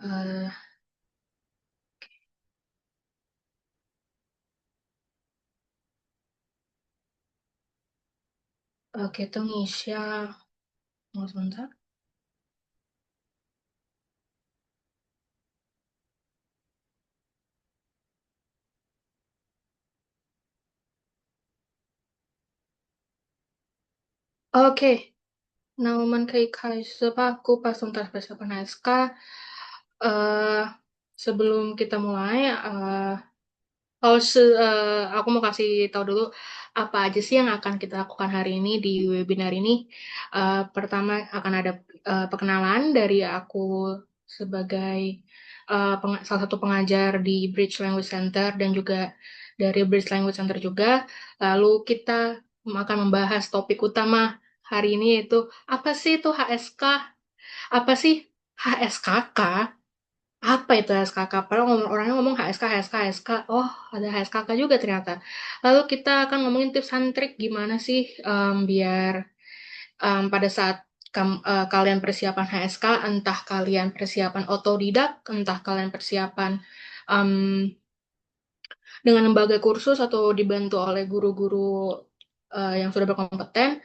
呃等一下，我存在。OK，那我们可以开始吧。Aku pas tuntas persiapan HSK. eh Sebelum kita mulai, aku mau kasih tahu dulu apa aja sih yang akan kita lakukan hari ini di webinar ini. Pertama akan ada perkenalan dari aku sebagai salah satu pengajar di Bridge Language Center dan juga dari Bridge Language Center juga. Lalu kita akan membahas topik utama hari ini yaitu apa sih itu HSK? Apa sih HSKK? Apa itu HSKK? Padahal orangnya ngomong HSK, HSK, HSK. Oh, ada HSKK juga ternyata. Lalu kita akan ngomongin tips and trik gimana sih biar pada saat kalian persiapan HSK, entah kalian persiapan otodidak, entah kalian persiapan em, dengan lembaga kursus atau dibantu oleh guru-guru yang sudah berkompeten.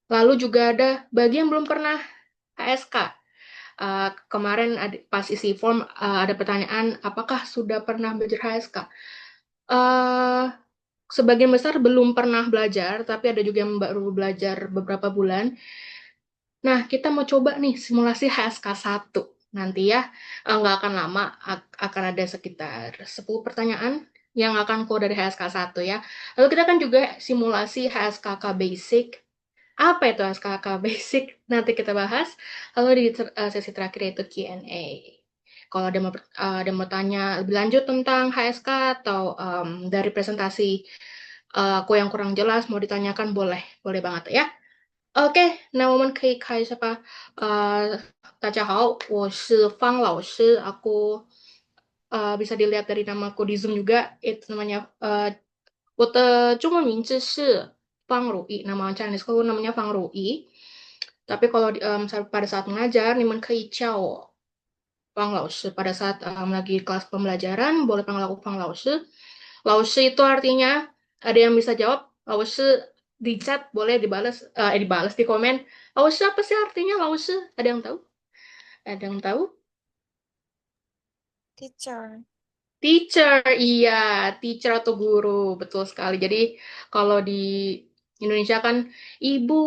Lalu juga ada bagi yang belum pernah HSK. Kemarin pas isi form ada pertanyaan apakah sudah pernah belajar HSK. Eh, Sebagian besar belum pernah belajar, tapi ada juga yang baru belajar beberapa bulan. Nah, kita mau coba nih simulasi HSK 1 nanti ya. Nggak akan lama, akan ada sekitar 10 pertanyaan yang akan keluar dari HSK 1 ya. Lalu kita akan juga simulasi HSKK Basic. Apa itu HSKK Basic? Nanti kita bahas. Lalu di sesi terakhir yaitu Q&A. Kalau ada mau tanya lebih lanjut tentang HSK atau dari presentasi aku yang kurang jelas mau ditanyakan boleh, boleh banget ya. OK，那我们可以开始吧。大家好，我是方老师。Aku bisa dilihat dari namaku di Zoom juga. Itu namanya 我的中文名字是方如意。Nama Chinese-ku namanya Fang Ruyi. Tapi kalau pada saat mengajar, 你们可以叫我 Fang 老师. Pada saat lagi kelas pembelajaran, boleh panggil aku Fang 老师. 老师 itu artinya ada yang bisa jawab. 老师 di chat boleh dibalas di komen. 老师 apa sih artinya 老师? Ada yang tahu? Ada yang tahu? Teacher. Teacher, iya, teacher atau guru, betul sekali. Jadi kalau di Indonesia kan ibu,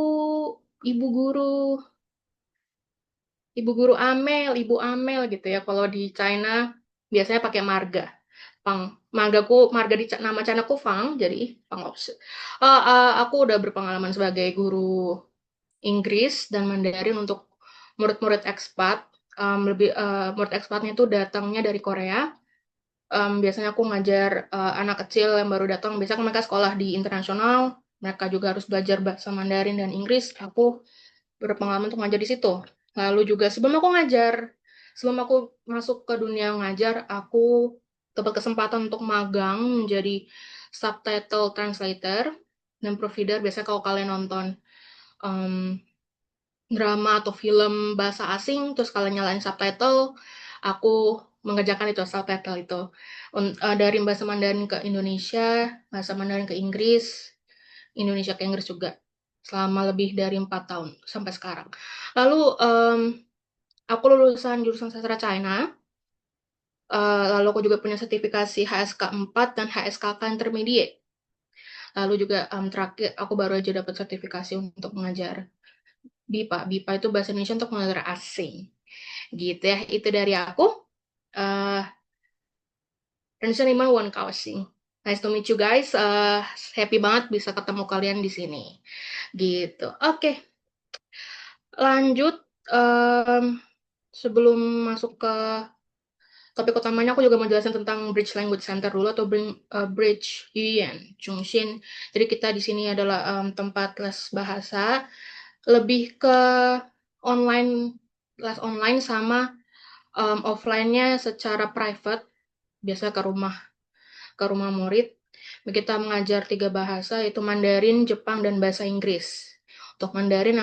ibu guru, ibu Amel gitu ya. Kalau di China biasanya pakai marga. Pang, marga di nama Chinaku Fang, jadi Fang Laoshi. Aku udah berpengalaman sebagai guru Inggris dan Mandarin untuk murid-murid ekspat. Murid ekspatnya itu datangnya dari Korea. Biasanya aku ngajar anak kecil yang baru datang. Biasanya kan mereka sekolah di internasional. Mereka juga harus belajar bahasa Mandarin dan Inggris. Aku berpengalaman untuk ngajar di situ. Lalu juga sebelum aku masuk ke dunia ngajar, aku dapat kesempatan untuk magang menjadi subtitle translator dan provider. Biasanya kalau kalian nonton um, drama atau film bahasa asing, terus kalian nyalain subtitle, aku mengerjakan itu subtitle itu. Dari bahasa Mandarin ke Indonesia, bahasa Mandarin ke Inggris, Indonesia ke Inggris juga. Selama lebih dari 4 tahun sampai sekarang. Lalu aku lulusan jurusan sastra China. Lalu aku juga punya sertifikasi HSK 4 dan HSKK Intermediate. Lalu juga terakhir aku baru aja dapat sertifikasi untuk mengajar BIPA. BIPA itu bahasa Indonesia untuk mengajar asing. Gitu ya. Itu dari aku. Uh, 人生里面one Kaoxing. Nice to meet you guys. Happy banget bisa ketemu kalian di sini. Gitu. Oke, lanjut. Em, Sebelum masuk ke topik utamanya, aku juga mau jelasin tentang Bridge Language Center dulu atau Bridge Yuyan Chungxin. Jadi kita di sini adalah tempat les bahasa, lebih ke online, les online sama offline-nya secara private, biasa ke rumah murid. Kita mengajar 3 bahasa, yaitu Mandarin, Jepang, dan bahasa Inggris. Untuk Mandarin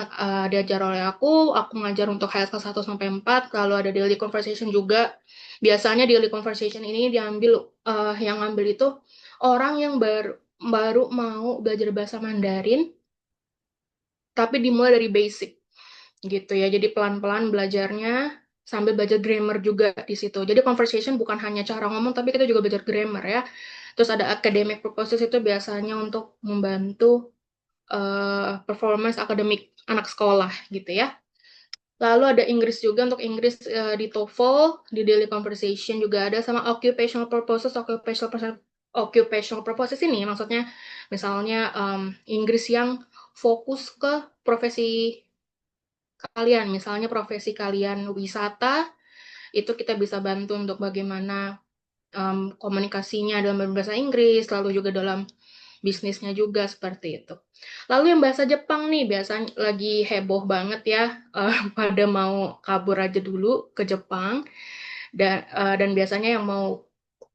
diajar oleh aku ngajar untuk HSK 1 sampai 4, lalu ada daily conversation juga. Biasanya daily conversation ini diambil yang ngambil itu orang yang baru baru mau belajar bahasa Mandarin, tapi dimulai dari basic gitu ya. Jadi pelan-pelan belajarnya sambil belajar grammar juga di situ. Jadi conversation bukan hanya cara ngomong, tapi kita juga belajar grammar ya. Terus ada academic purposes, itu biasanya untuk membantu performance akademik anak sekolah gitu ya. Lalu ada Inggris juga, untuk Inggris di TOEFL, di daily conversation juga ada, sama occupational purposes. Occupational purposes ini maksudnya misalnya Inggris yang fokus ke profesi kalian, misalnya profesi kalian wisata, itu kita bisa bantu untuk bagaimana komunikasinya dalam bahasa Inggris, lalu juga dalam bisnisnya juga seperti itu. Lalu yang bahasa Jepang nih, biasanya lagi heboh banget ya, pada mau kabur aja dulu ke Jepang, dan biasanya yang mau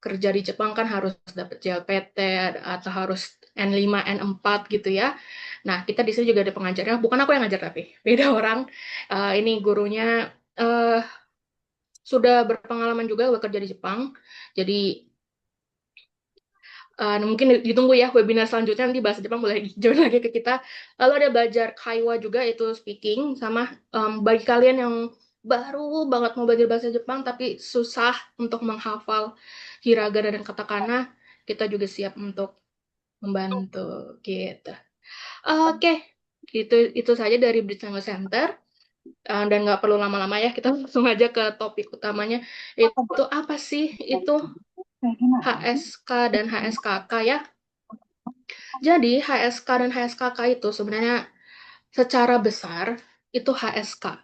kerja di Jepang kan harus dapat JLPT atau harus N5, N4 gitu ya. Nah, kita di sini juga ada pengajarnya, bukan aku yang ngajar tapi beda orang. Ini gurunya uh, sudah berpengalaman juga bekerja di Jepang. Jadi mungkin ditunggu ya webinar selanjutnya, nanti bahasa Jepang boleh join lagi ke kita. Lalu ada belajar Kaiwa juga, itu speaking. Sama bagi kalian yang baru banget mau belajar bahasa Jepang tapi susah untuk menghafal hiragana dan katakana, kita juga siap untuk membantu gitu. Oke, itu saja dari Bridge Language Center. Dan nggak perlu lama-lama ya, kita langsung aja ke topik utamanya. Itu apa sih itu HSK dan HSKK ya? Jadi HSK dan HSKK itu sebenarnya secara besar itu HSK,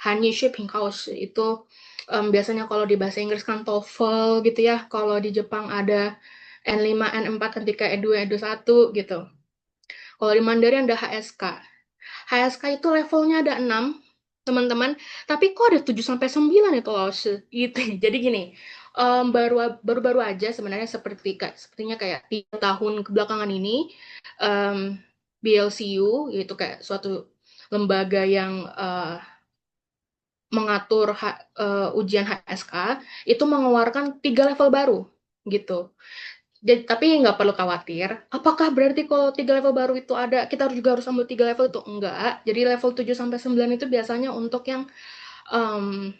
Hanyu Shipping House itu biasanya kalau di bahasa Inggris kan TOEFL gitu ya. Kalau di Jepang ada N5, N4, ketika E2, E1 gitu. Kalau di Mandarin ada HSK. HSK itu levelnya ada 6, teman-teman. Tapi kok ada 7 sampai 9 itu loh. Gitu. Jadi gini, baru-baru aja sebenarnya, sepertinya kayak 3 tahun kebelakangan ini, BLCU, yaitu kayak suatu lembaga yang mengatur ujian HSK, itu mengeluarkan 3 level baru gitu. Jadi, tapi nggak perlu khawatir. Apakah berarti kalau 3 level baru itu ada, kita juga harus ambil 3 level itu? Enggak. Jadi level 7 sampai 9 itu biasanya untuk yang um,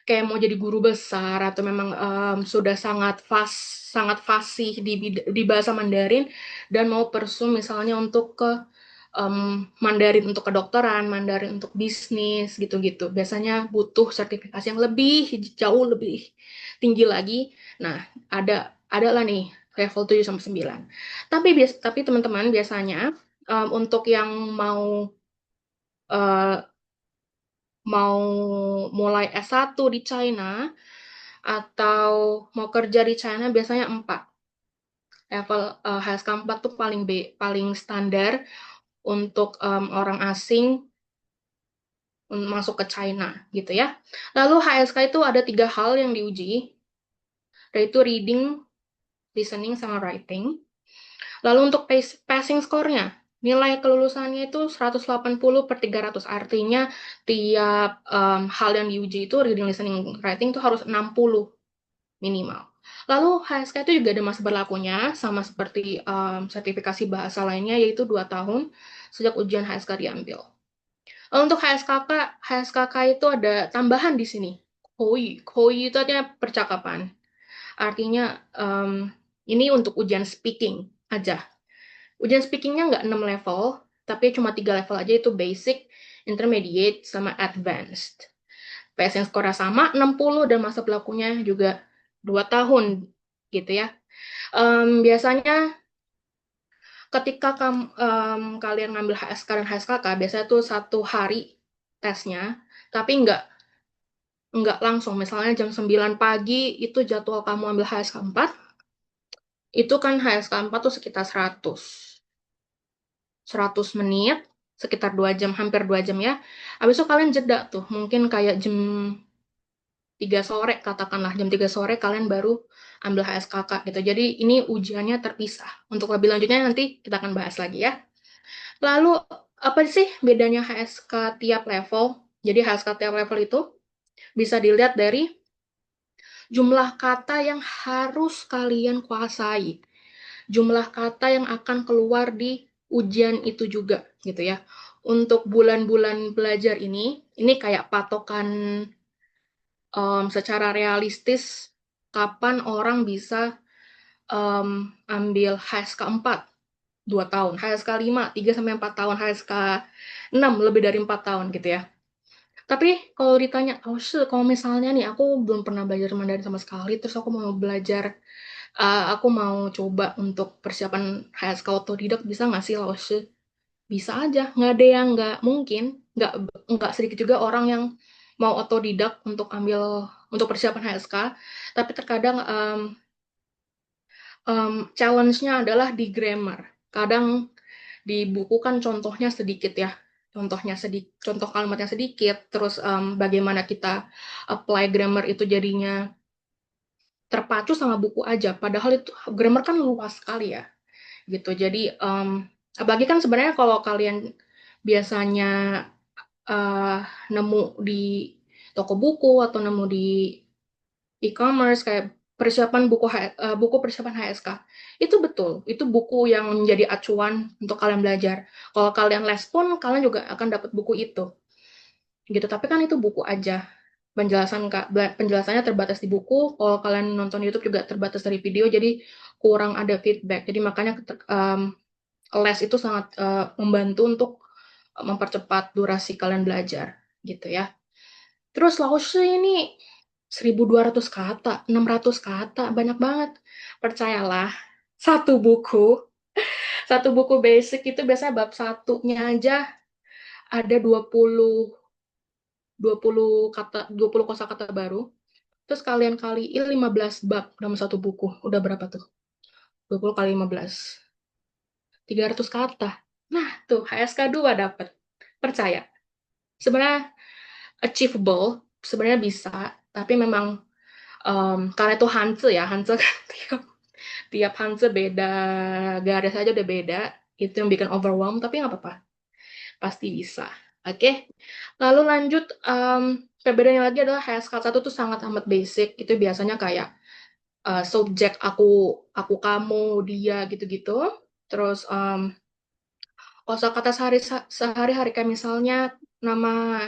kayak mau jadi guru besar, atau memang sudah sangat fasih di bahasa Mandarin, dan mau pursue misalnya untuk ke Mandarin untuk kedokteran, Mandarin untuk bisnis gitu-gitu. Biasanya butuh sertifikasi yang jauh lebih tinggi lagi. Nah, ada lah nih level 7 sampai 9. Tapi teman-teman, biasanya untuk yang uh, mau mulai S1 di China atau mau kerja di China, biasanya 4. Level HSK 4 tuh paling standar untuk orang asing masuk ke China gitu ya. Lalu HSK itu ada 3 hal yang diuji, yaitu reading, listening, sama writing. Lalu untuk passing score-nya, nilai kelulusannya itu 180/300. Artinya tiap hal yang diuji itu, reading, listening, writing itu harus 60 minimal. Lalu HSK itu juga ada masa berlakunya, sama seperti sertifikasi bahasa lainnya, yaitu 2 tahun sejak ujian HSK diambil. Lalu untuk HSKK itu ada tambahan di sini. Koi itu artinya percakapan. Artinya ini untuk ujian speaking aja. Ujian speakingnya nggak 6 level, tapi cuma 3 level aja, itu basic, intermediate, sama advanced. PSN skor sama 60, dan masa berlakunya juga 2 tahun gitu ya. Biasanya ketika kalian ngambil HSK dan HSKK, biasanya tuh 1 hari tesnya, tapi nggak langsung. Misalnya jam 9 pagi itu jadwal kamu ambil HSK 4, itu kan HSK 4 tuh sekitar 100 menit, sekitar 2 jam, hampir 2 jam ya. Habis itu kalian jeda tuh, mungkin kayak jam 3 sore, katakanlah jam 3 sore kalian baru ambil HSKK gitu. Jadi ini ujiannya terpisah. Untuk lebih lanjutnya nanti kita akan bahas lagi ya. Lalu apa sih bedanya HSK tiap level? Jadi HSK tiap level itu bisa dilihat dari jumlah kata yang harus kalian kuasai, jumlah kata yang akan keluar di ujian itu juga gitu ya. Untuk bulan-bulan belajar ini kayak patokan secara realistis kapan orang bisa ambil HSK 4 2 tahun, HSK 5 3 sampai 4 tahun, HSK 6 lebih dari 4 tahun gitu ya. Tapi kalau ditanya, oh kalau misalnya nih aku belum pernah belajar Mandarin sama sekali, terus aku mau belajar, aku mau coba untuk persiapan HSK otodidak, bisa nggak sih Laoshi? Bisa aja, nggak ada yang nggak mungkin, nggak sedikit juga orang yang mau otodidak untuk persiapan HSK, tapi terkadang challenge-nya adalah di grammar. Kadang di buku kan contohnya sedikit ya, contoh kalimatnya sedikit, terus bagaimana kita apply grammar itu jadinya terpacu sama buku aja, padahal itu grammar kan luas sekali ya, gitu. Jadi apalagi kan sebenarnya kalau kalian biasanya uh, nemu di toko buku atau nemu di e-commerce kayak buku persiapan HSK. Itu betul, itu buku yang menjadi acuan untuk kalian belajar. Kalau kalian les pun kalian juga akan dapat buku itu. Gitu. Tapi kan itu buku aja. Penjelasannya terbatas di buku. Kalau kalian nonton YouTube juga terbatas dari video, jadi kurang ada feedback. Jadi makanya les itu sangat membantu untuk mempercepat durasi kalian belajar, gitu ya. Terus Laoshi ini 1.200 kata, 600 kata, banyak banget. Percayalah, satu buku, satu buku basic itu biasanya bab satunya aja ada 20 kata, 20 kosakata baru. Terus kalian kaliin 15 bab dalam satu buku. Udah berapa tuh? 20 kali 15. 300 kata. Nah, tuh HSK 2 dapat. Percaya. Sebenarnya achievable, sebenarnya bisa, tapi memang karena itu Hanze ya, Hanze kan tiap Hanze beda garis aja udah beda, itu yang bikin overwhelm, tapi nggak apa-apa, pasti bisa. Oke, lalu lanjut, perbedaannya lagi adalah HSK 1 tuh sangat amat basic, itu biasanya kayak subjek aku, kamu, dia gitu-gitu. Terus kosakata sehari-hari kayak misalnya nama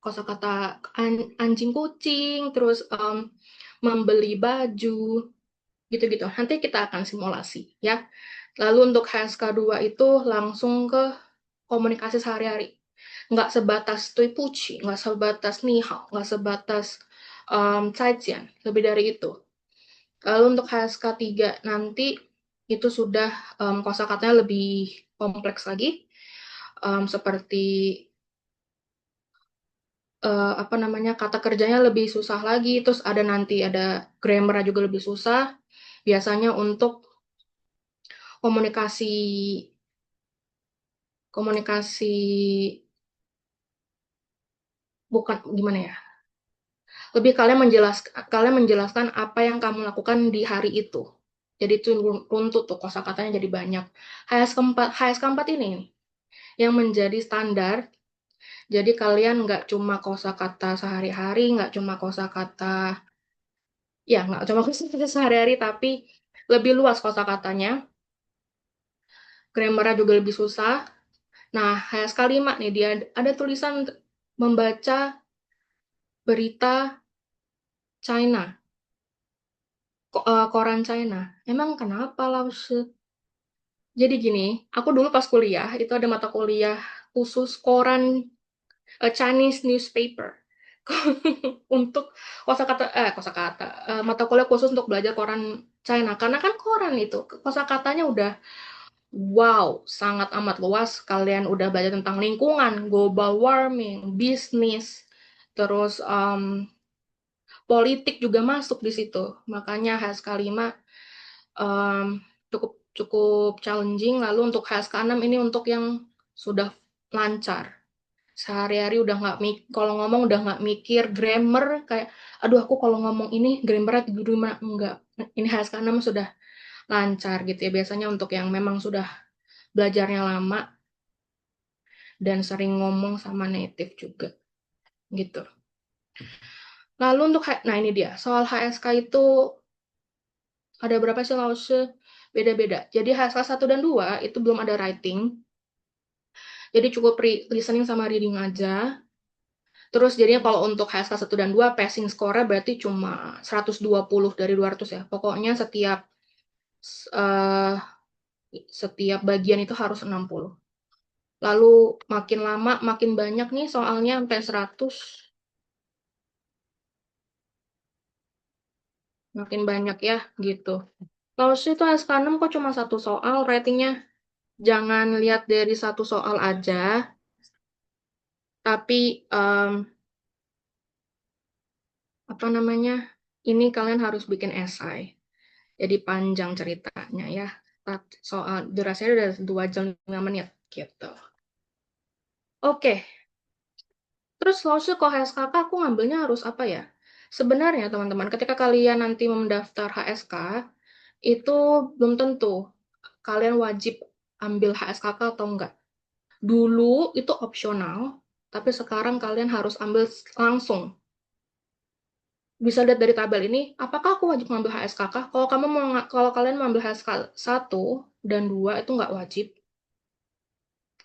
kosakata anjing kucing, terus membeli baju, gitu-gitu. Nanti kita akan simulasi ya. Lalu untuk HSK 2 itu langsung ke komunikasi sehari-hari. Nggak sebatas tuipuchi, nggak sebatas nihao, nggak sebatas zaijian, lebih dari itu. Lalu untuk HSK 3 nanti itu sudah kosakatanya lebih kompleks lagi, seperti apa namanya, kata kerjanya lebih susah lagi, terus ada grammar juga lebih susah. Biasanya untuk komunikasi komunikasi bukan gimana ya? Lebih kalian menjelaskan apa yang kamu lakukan di hari itu. Jadi itu runtut tuh kosakatanya jadi banyak. HS keempat ini yang menjadi standar. Jadi kalian nggak cuma kosakata sehari-hari, nggak cuma kosakata sehari-hari, tapi lebih luas kosakatanya. Grammarnya juga lebih susah. Nah, HSK 5 nih, dia ada tulisan membaca berita China, koran China. Emang kenapa, Lause? Jadi gini, aku dulu pas kuliah, itu ada mata kuliah khusus koran, Chinese newspaper. Untuk mata kuliah khusus untuk belajar koran China. Karena kan koran itu, kosakatanya udah wow, sangat amat luas. Kalian udah belajar tentang lingkungan, global warming, bisnis, terus politik juga masuk di situ. Makanya HSK 5 cukup cukup challenging. Lalu untuk HSK 6 ini untuk yang sudah lancar. Sehari-hari udah nggak kalau ngomong udah nggak mikir grammar kayak, aduh aku kalau ngomong ini grammarnya gimana, enggak. Ini HSK 6 sudah lancar gitu ya. Biasanya untuk yang memang sudah belajarnya lama, dan sering ngomong sama native juga, gitu. Lalu untuk, nah ini dia, soal HSK itu ada berapa sih Lause? Beda-beda. Jadi HSK 1 dan 2 itu belum ada writing, jadi cukup listening sama reading aja. Terus jadinya kalau untuk HSK 1 dan 2, passing score-nya berarti cuma 120 dari 200 ya. Pokoknya uh, setiap bagian itu harus 60. Lalu makin lama makin banyak nih soalnya sampai 100. Makin banyak ya gitu. Kalau itu SK6 kok cuma satu soal ratingnya. Jangan lihat dari satu soal aja, tapi apa namanya? Ini kalian harus bikin esai. Jadi panjang ceritanya ya. Soal durasinya udah 2 jam 5 menit gitu. Oke. Terus Lause kalau HSKK aku ngambilnya harus apa ya? Sebenarnya teman-teman, ketika kalian nanti mendaftar HSK, itu belum tentu kalian wajib ambil HSKK atau enggak. Dulu itu opsional, tapi sekarang kalian harus ambil langsung. Bisa lihat dari tabel ini, apakah aku wajib mengambil HSKK? Kalau kalian mau ambil HSK 1 dan 2 itu nggak wajib.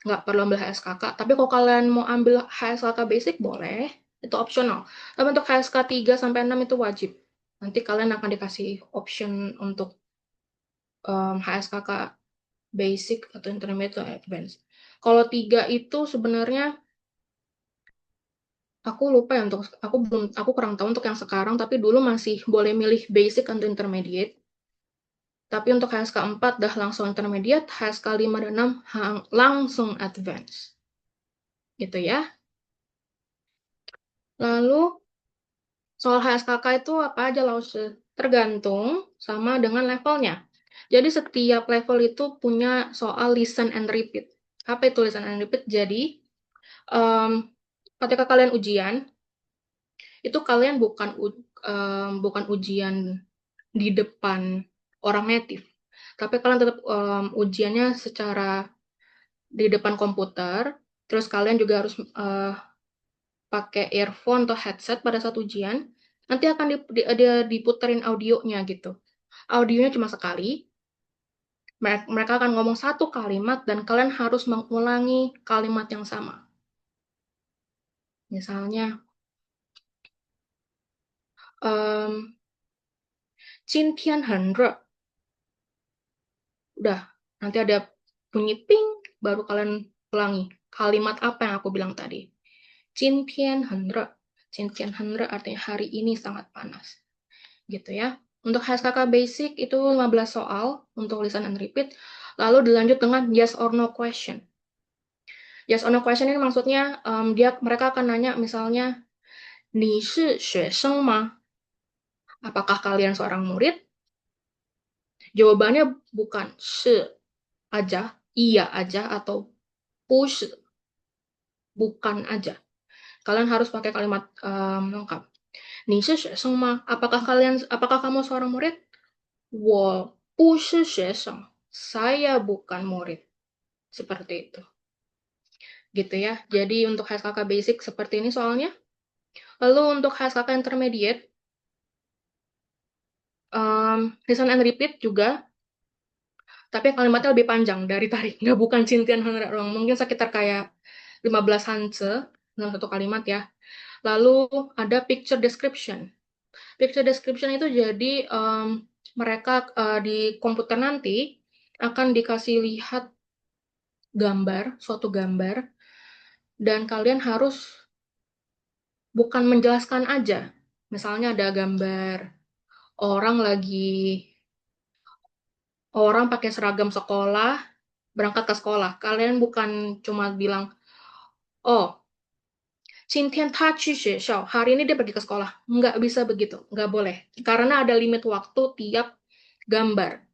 Nggak perlu ambil HSKK. Tapi kalau kalian mau ambil HSKK basic, boleh. Itu opsional. Tapi untuk HSK 3 sampai 6 itu wajib. Nanti kalian akan dikasih option untuk HSKK basic atau intermediate atau advance. Kalau 3 itu sebenarnya aku lupa ya, aku kurang tahu untuk yang sekarang, tapi dulu masih boleh milih basic atau intermediate. Tapi untuk HSK 4 dah langsung intermediate, HSK 5 dan 6 langsung advance. Gitu ya. Lalu soal HSKK itu apa aja Lause? Tergantung sama dengan levelnya. Jadi setiap level itu punya soal listen and repeat. Apa itu listen and repeat? Jadi ketika kalian ujian, itu kalian bukan ujian di depan orang native, tapi kalian tetap ujiannya secara di depan komputer. Terus kalian juga harus pakai earphone atau headset pada saat ujian. Nanti akan diputerin audionya gitu. Audionya cuma sekali. Mereka akan ngomong satu kalimat dan kalian harus mengulangi kalimat yang sama. Misalnya, 今天很热. Udah, nanti ada bunyi ping, baru kalian ulangi kalimat apa yang aku bilang tadi. 今天很热. 今天很热 artinya hari ini sangat panas. Gitu ya. Untuk HSKK basic itu 15 soal untuk listen and repeat. Lalu dilanjut dengan yes or no question. Yes or no question ini maksudnya mereka akan nanya misalnya, 你是学生吗? Apakah kalian seorang murid? Jawabannya bukan se aja, iya aja, atau push, bukan aja. Kalian harus pakai kalimat lengkap. 你是学生吗? Apakah kamu seorang murid? 我不是学生. Saya bukan murid. Seperti itu. Gitu ya. Jadi untuk HSKK basic seperti ini soalnya. Lalu untuk HSKK intermediate, listen and repeat juga, tapi kalimatnya lebih panjang dari tadi. Nggak bukan Cintian Hanra doang. Mungkin sekitar kayak 15 hanse dalam satu kalimat ya. Lalu ada picture description. Picture description itu jadi mereka di komputer nanti akan dikasih lihat suatu gambar, dan kalian harus bukan menjelaskan aja. Misalnya ada gambar orang orang pakai seragam sekolah, berangkat ke sekolah. Kalian bukan cuma bilang, oh, 今天他去学校, hari ini dia pergi ke sekolah. Nggak bisa begitu, nggak boleh. Karena ada limit waktu tiap gambar.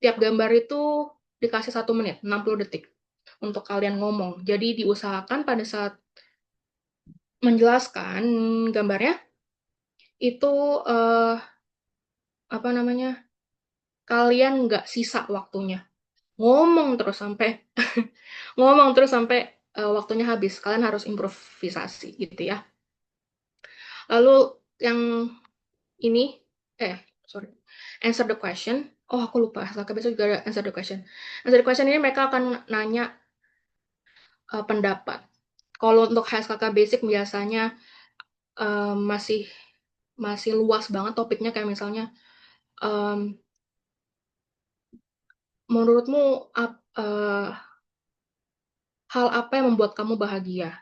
Tiap gambar itu dikasih 1 menit, 60 detik untuk kalian ngomong. Jadi diusahakan pada saat menjelaskan gambarnya, itu apa namanya, kalian nggak sisa waktunya. ngomong terus sampai ngomong terus sampai waktunya habis. Kalian harus improvisasi gitu ya. Lalu yang ini, sorry, answer the question. Oh, aku lupa. Kakak besok juga ada answer the question. Answer the question ini mereka akan nanya pendapat. Kalau untuk HSKK Basic biasanya masih masih luas banget topiknya, kayak misalnya um, menurutmu hal apa yang membuat kamu bahagia?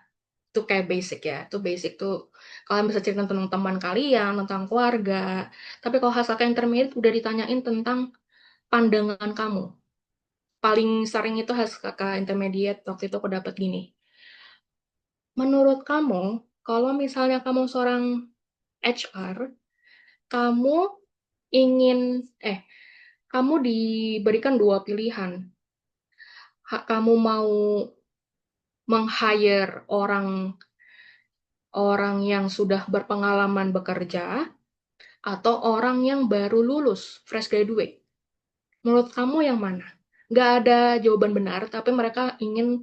Itu kayak basic ya. Itu basic tuh kalian bisa cerita tentang teman kalian, tentang keluarga. Tapi kalau HSKK intermediate udah ditanyain tentang pandangan kamu. Paling sering itu HSKK intermediate waktu itu aku dapat gini. Menurut kamu, kalau misalnya kamu seorang HR, kamu ingin eh kamu diberikan dua pilihan. Kamu mau meng-hire orang orang yang sudah berpengalaman bekerja atau orang yang baru lulus, fresh graduate. Menurut kamu yang mana? Nggak ada jawaban benar, tapi mereka ingin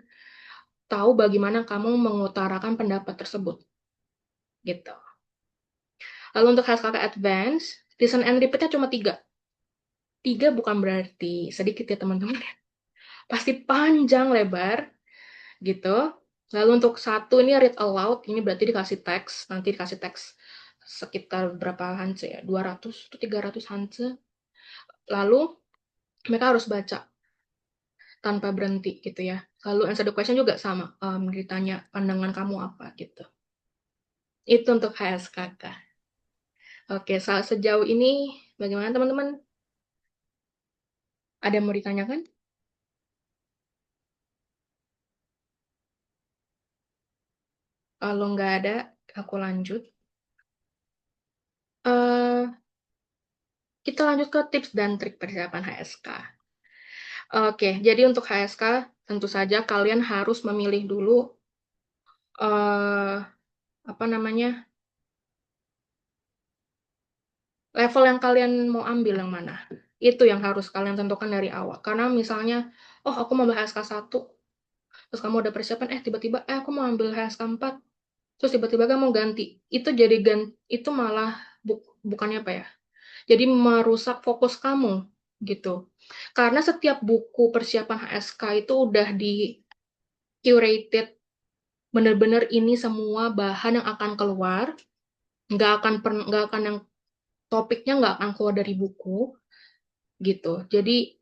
tahu bagaimana kamu mengutarakan pendapat tersebut. Gitu. Lalu untuk HSKK Advance, listen and repeat-nya cuma 3. 3 bukan berarti sedikit ya teman-teman. Pasti panjang lebar gitu. Lalu untuk satu ini read aloud, ini berarti dikasih teks, nanti dikasih teks sekitar berapa hanse ya, 200 atau 300 hanse. Lalu mereka harus baca tanpa berhenti gitu ya. Lalu answer the question juga sama, ditanya pandangan kamu apa gitu. Itu untuk HSKK. Oke, sejauh ini bagaimana teman-teman? Ada yang mau ditanyakan? Kalau nggak ada, aku lanjut. Eh, kita lanjut ke tips dan trik persiapan HSK. Oke, jadi untuk HSK tentu saja kalian harus memilih dulu apa namanya, level yang kalian mau ambil yang mana. Itu yang harus kalian tentukan dari awal. Karena misalnya, oh aku mau ambil HSK 1, terus kamu udah persiapan, tiba-tiba aku mau ambil HSK 4, terus tiba-tiba kamu ganti. Itu jadi itu malah bukannya apa ya? Jadi merusak fokus kamu gitu. Karena setiap buku persiapan HSK itu udah di curated, bener-bener ini semua bahan yang akan keluar, nggak akan yang topiknya nggak akan keluar dari buku gitu. Jadi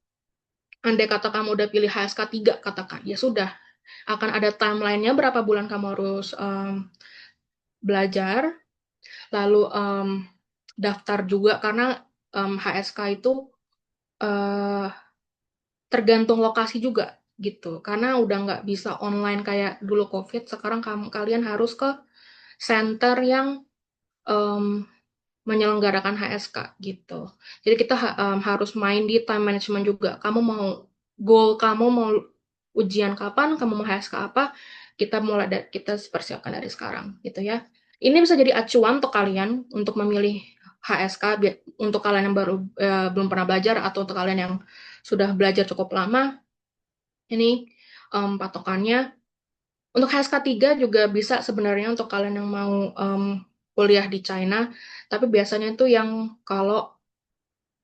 andai kata kamu udah pilih HSK 3 katakan, ya sudah, akan ada timeline-nya berapa bulan kamu harus belajar, lalu daftar juga karena HSK itu uh, tergantung lokasi juga gitu. Karena udah nggak bisa online kayak dulu COVID, sekarang kalian harus ke center yang um, menyelenggarakan HSK gitu. Jadi kita harus main di time management juga. Goal kamu mau ujian kapan, kamu mau HSK apa, kita persiapkan dari sekarang gitu ya. Ini bisa jadi acuan untuk kalian untuk memilih HSK untuk kalian yang baru belum pernah belajar atau untuk kalian yang sudah belajar cukup lama. Ini patokannya. Untuk HSK 3 juga bisa sebenarnya untuk kalian yang mau kuliah di China, tapi biasanya itu yang kalau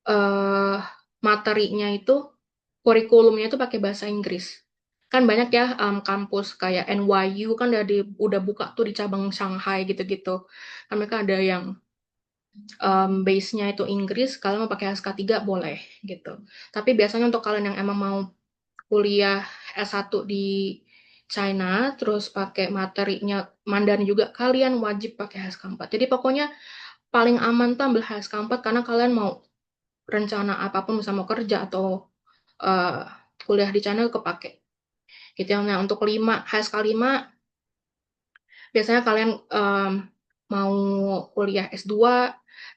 uh, materinya itu, kurikulumnya itu pakai bahasa Inggris. Kan banyak ya kampus kayak NYU kan udah buka tuh di cabang Shanghai gitu-gitu. Kan mereka ada yang base-nya itu Inggris, kalau mau pakai HSK 3 boleh gitu. Tapi biasanya untuk kalian yang emang mau kuliah S1 di China, terus pakai materinya Mandarin juga, kalian wajib pakai HSK 4. Jadi pokoknya paling aman tuh ambil HSK 4 karena kalian mau rencana apapun, bisa mau kerja atau uh, kuliah di China kepake. Gitu ya. Nah, untuk HSK 5, biasanya kalian mau kuliah S2,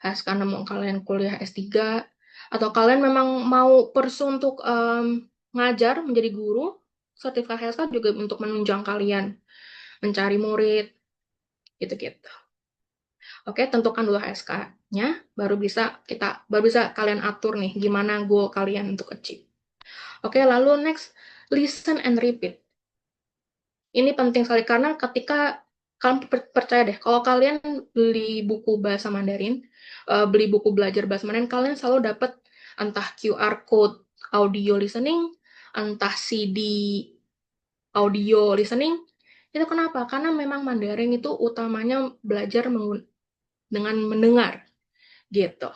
HSK 6 mau kalian kuliah S3, atau kalian memang mau untuk ngajar, menjadi guru, sertifikat HSK juga untuk menunjang kalian mencari murid, gitu-gitu. Oke, tentukan dulu HSK-nya, baru bisa kalian atur nih gimana goal kalian untuk achieve. Oke, lalu next, listen and repeat. Ini penting sekali karena ketika kalian percaya deh, kalau kalian beli buku bahasa Mandarin, beli buku belajar bahasa Mandarin, kalian selalu dapat entah QR code audio listening, entah CD audio listening. Itu kenapa? Karena memang Mandarin itu utamanya belajar dengan mendengar gitu.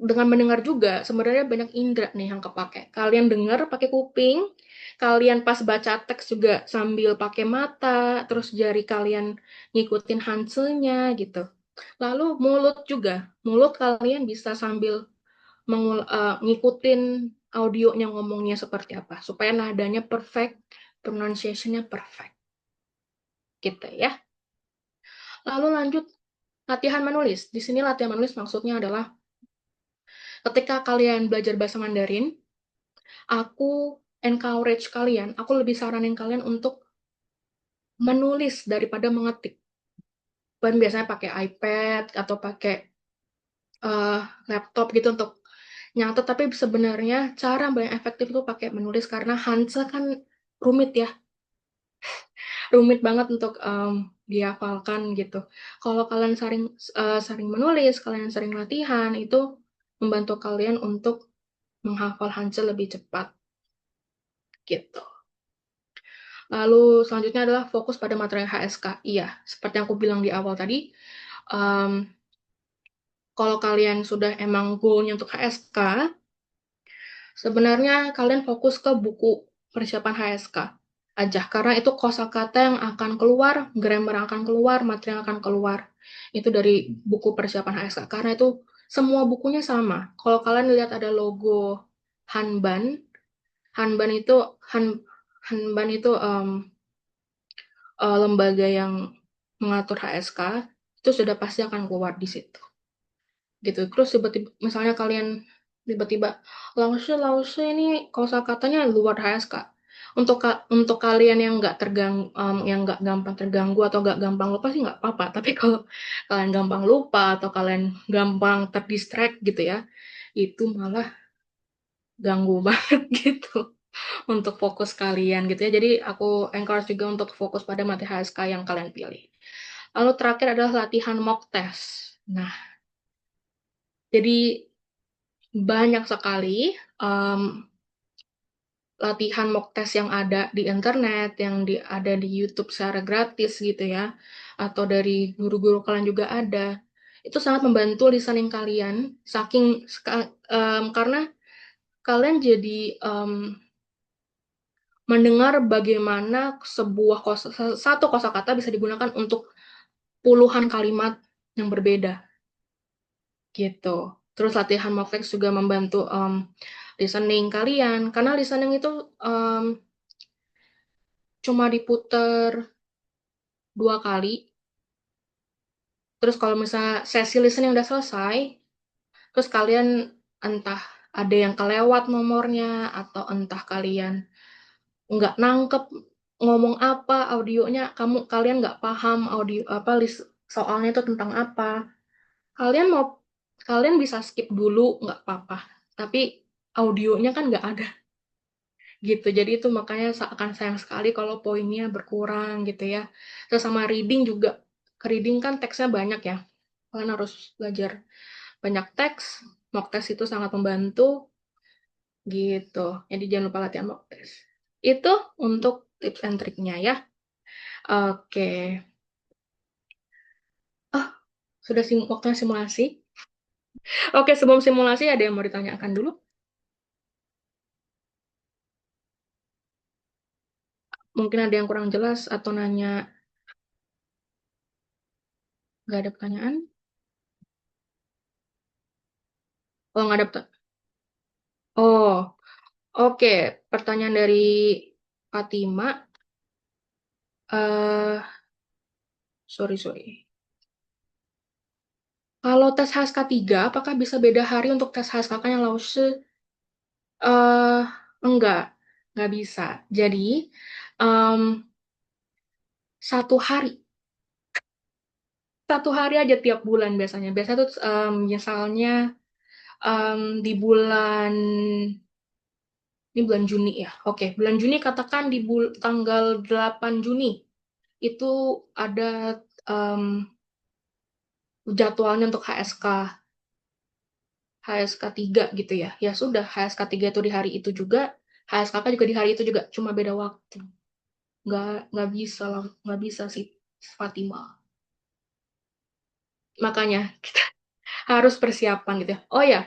Dengan mendengar juga sebenarnya banyak indera nih yang kepake. Kalian dengar pakai kuping, kalian pas baca teks juga sambil pakai mata, terus jari kalian ngikutin hansenya gitu. Lalu mulut juga, mulut kalian bisa sambil ngikutin audionya ngomongnya seperti apa, supaya nadanya perfect, pronunciation-nya perfect, gitu ya. Lalu lanjut latihan menulis. Di sini latihan menulis maksudnya adalah ketika kalian belajar bahasa Mandarin, aku encourage kalian, aku lebih saranin kalian untuk menulis daripada mengetik. Dan biasanya pakai iPad atau pakai uh, laptop gitu untuk nyatet, tapi sebenarnya cara yang paling efektif itu pakai menulis karena Hansa kan rumit ya, rumit banget untuk dihafalkan gitu. Kalau kalian sering menulis, kalian sering latihan, itu membantu kalian untuk menghafal Hansa lebih cepat gitu. Lalu selanjutnya adalah fokus pada materi HSK. Iya, seperti yang aku bilang di awal tadi, um, kalau kalian sudah emang goalnya untuk HSK, sebenarnya kalian fokus ke buku persiapan HSK aja, karena itu kosakata yang akan keluar, grammar yang akan keluar, materi yang akan keluar. Itu dari buku persiapan HSK, karena itu semua bukunya sama. Kalau kalian lihat ada logo Hanban, Hanban itu Han, Hanban itu lembaga yang mengatur HSK itu sudah pasti akan keluar di situ gitu. Terus tiba-tiba misalnya kalian tiba-tiba lause ini kosakatanya luar HSK, untuk kalian yang nggak yang nggak gampang terganggu atau nggak gampang lupa sih nggak apa-apa, tapi kalau kalian gampang lupa atau kalian gampang terdistract gitu ya, itu malah ganggu banget gitu untuk fokus kalian gitu ya. Jadi aku encourage juga untuk fokus pada materi HSK yang kalian pilih. Lalu terakhir adalah latihan mock test. Nah, jadi banyak sekali um, latihan mock test yang ada di internet, yang ada di YouTube secara gratis gitu ya, atau dari guru-guru kalian juga ada. Itu sangat membantu listening kalian, karena kalian jadi mendengar bagaimana satu kosakata bisa digunakan untuk puluhan kalimat yang berbeda gitu. Terus latihan mock text juga membantu listening kalian, karena listening itu um, cuma diputer 2 kali. Terus kalau misalnya sesi listening udah selesai, terus kalian entah ada yang kelewat nomornya atau entah kalian nggak nangkep ngomong apa audionya, kalian nggak paham audio apa soalnya itu tentang apa, kalian mau kalian bisa skip dulu nggak apa-apa, tapi audionya kan nggak ada gitu. Jadi itu makanya akan sayang sekali kalau poinnya berkurang gitu ya. Terus sama reading juga, reading kan teksnya banyak ya, kalian harus belajar banyak teks. Mock test itu sangat membantu gitu, jadi jangan lupa latihan mock test. Itu untuk tips and triknya ya. Oke. Oh, sudah waktunya simulasi. Oke, sebelum simulasi ada yang mau ditanyakan dulu? Mungkin ada yang kurang jelas atau nanya, nggak ada pertanyaan? Oh, nggak ada pertanyaan. Oh, oke. Pertanyaan dari Fatima. Sorry. Kalau tes HSK 3, apakah bisa beda hari untuk tes HSK yang Lause? Eh, enggak, nggak bisa. Jadi, em, satu hari, satu hari aja tiap bulan biasanya. Biasanya tuh misalnya di bulan Ini bulan Juni ya. Oke, bulan Juni katakan di tanggal 8 Juni itu ada em, jadwalnya untuk HSK 3 gitu ya. Ya sudah, HSK 3 itu di hari itu juga, HSKK juga di hari itu juga, cuma beda waktu. Nggak bisa lah, nggak bisa sih Fatima. Makanya kita harus persiapan gitu ya. Oh ya,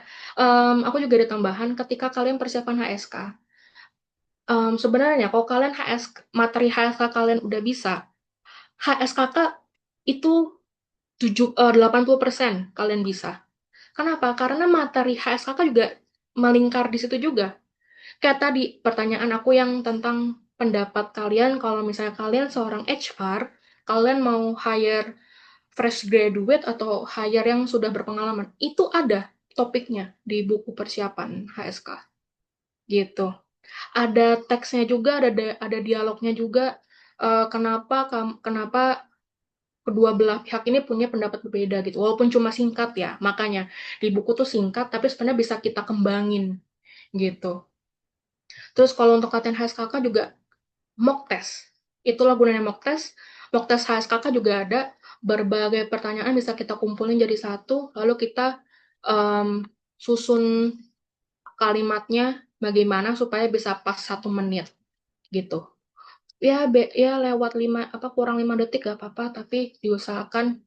aku juga ada tambahan ketika kalian persiapan HSK. Sebenarnya kalau kalian materi HSK kalian udah bisa, HSKK itu 80% kalian bisa. Kenapa? Karena materi HSKK juga melingkar di situ juga. Kayak tadi pertanyaan aku yang tentang pendapat kalian kalau misalnya kalian seorang HR, kalian mau hire fresh graduate atau hire yang sudah berpengalaman. Itu ada topiknya di buku persiapan HSK gitu. Ada teksnya juga, ada dialognya juga. Kenapa kedua belah pihak ini punya pendapat berbeda gitu. Walaupun cuma singkat ya. Makanya di buku tuh singkat tapi sebenarnya bisa kita kembangin gitu. Terus kalau untuk latihan HSKK juga mock test. Itulah gunanya mock test. Mock test HSKK juga ada berbagai pertanyaan bisa kita kumpulin jadi satu, lalu kita um, susun kalimatnya bagaimana supaya bisa pas 1 menit gitu. Ya, ya lewat 5 detik gak apa-apa, tapi diusahakan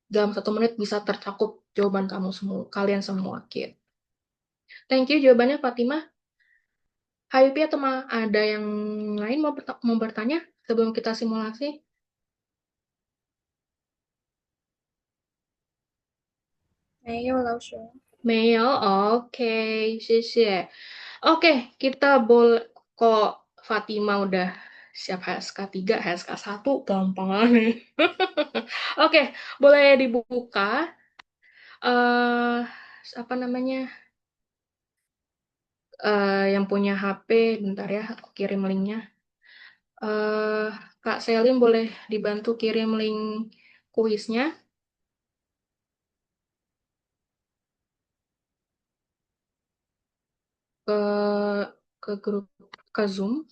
dalam 1 menit bisa tercakup jawaban kamu semua, kalian semua, gitu. Thank you jawabannya Fatimah. Hayupi atau ada yang lain mau bertanya sebelum kita simulasi? 没有老师。没有，oke，谢谢。Oke, kita boleh kok Fatima udah siap HSK 3, HSK 1 gampang nih. Oke, boleh dibuka apa namanya? Yang punya HP, bentar ya, aku kirim linknya. eh Kak Selin boleh dibantu kirim link kuisnya ke grup ke Zoom.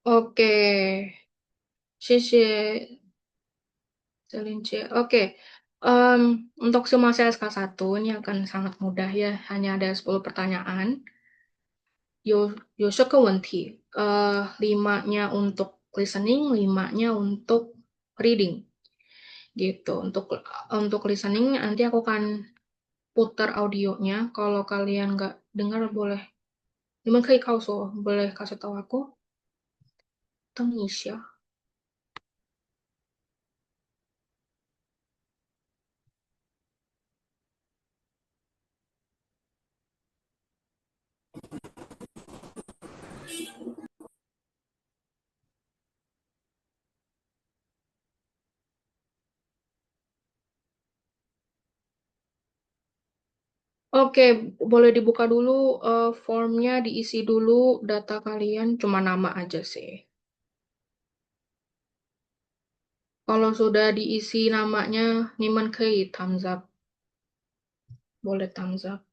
Oke, 谢谢 Selin C. Oke, em, untuk simulasi SK1 ini akan sangat mudah ya, hanya ada 10 pertanyaan. 有10个问题, 5-nya untuk listening, 5-nya untuk reading, gitu. Untuk listening nanti aku akan putar audionya. Kalau kalian nggak dengar boleh, 你们可以告诉我, boleh kasih tahu aku. 等一下. Oke, boleh dibuka dulu formnya, diisi dulu data kalian, cuma nama aja sih. Kalau sudah diisi namanya, 你们可以 thumbs up, boleh thumbs up.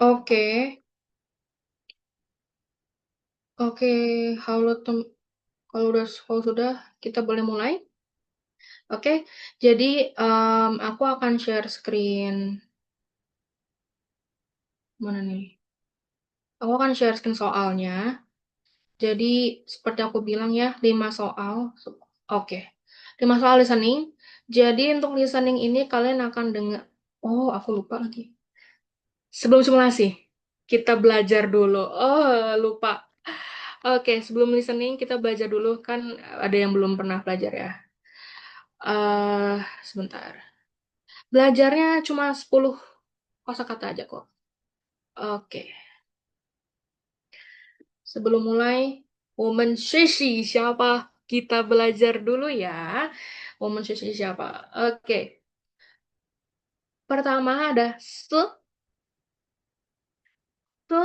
Oke, oke, halo kalau sudah kita boleh mulai. Oke, jadi aku akan share screen mana nih? Aku akan share screen soalnya. Jadi, seperti aku bilang ya, 5 soal. Oke. 5 soal listening. Jadi, untuk listening ini kalian akan dengar. Oh, aku lupa lagi. Sebelum simulasi, kita belajar dulu. Oh, lupa. Oke, sebelum listening kita belajar dulu. Kan ada yang belum pernah belajar ya. Sebentar. Belajarnya cuma 10 kosakata aja kok. Oke. Sebelum mulai, woman Shishi siapa? Kita belajar dulu ya. Woman Shishi siapa? Oke. Pertama ada se, se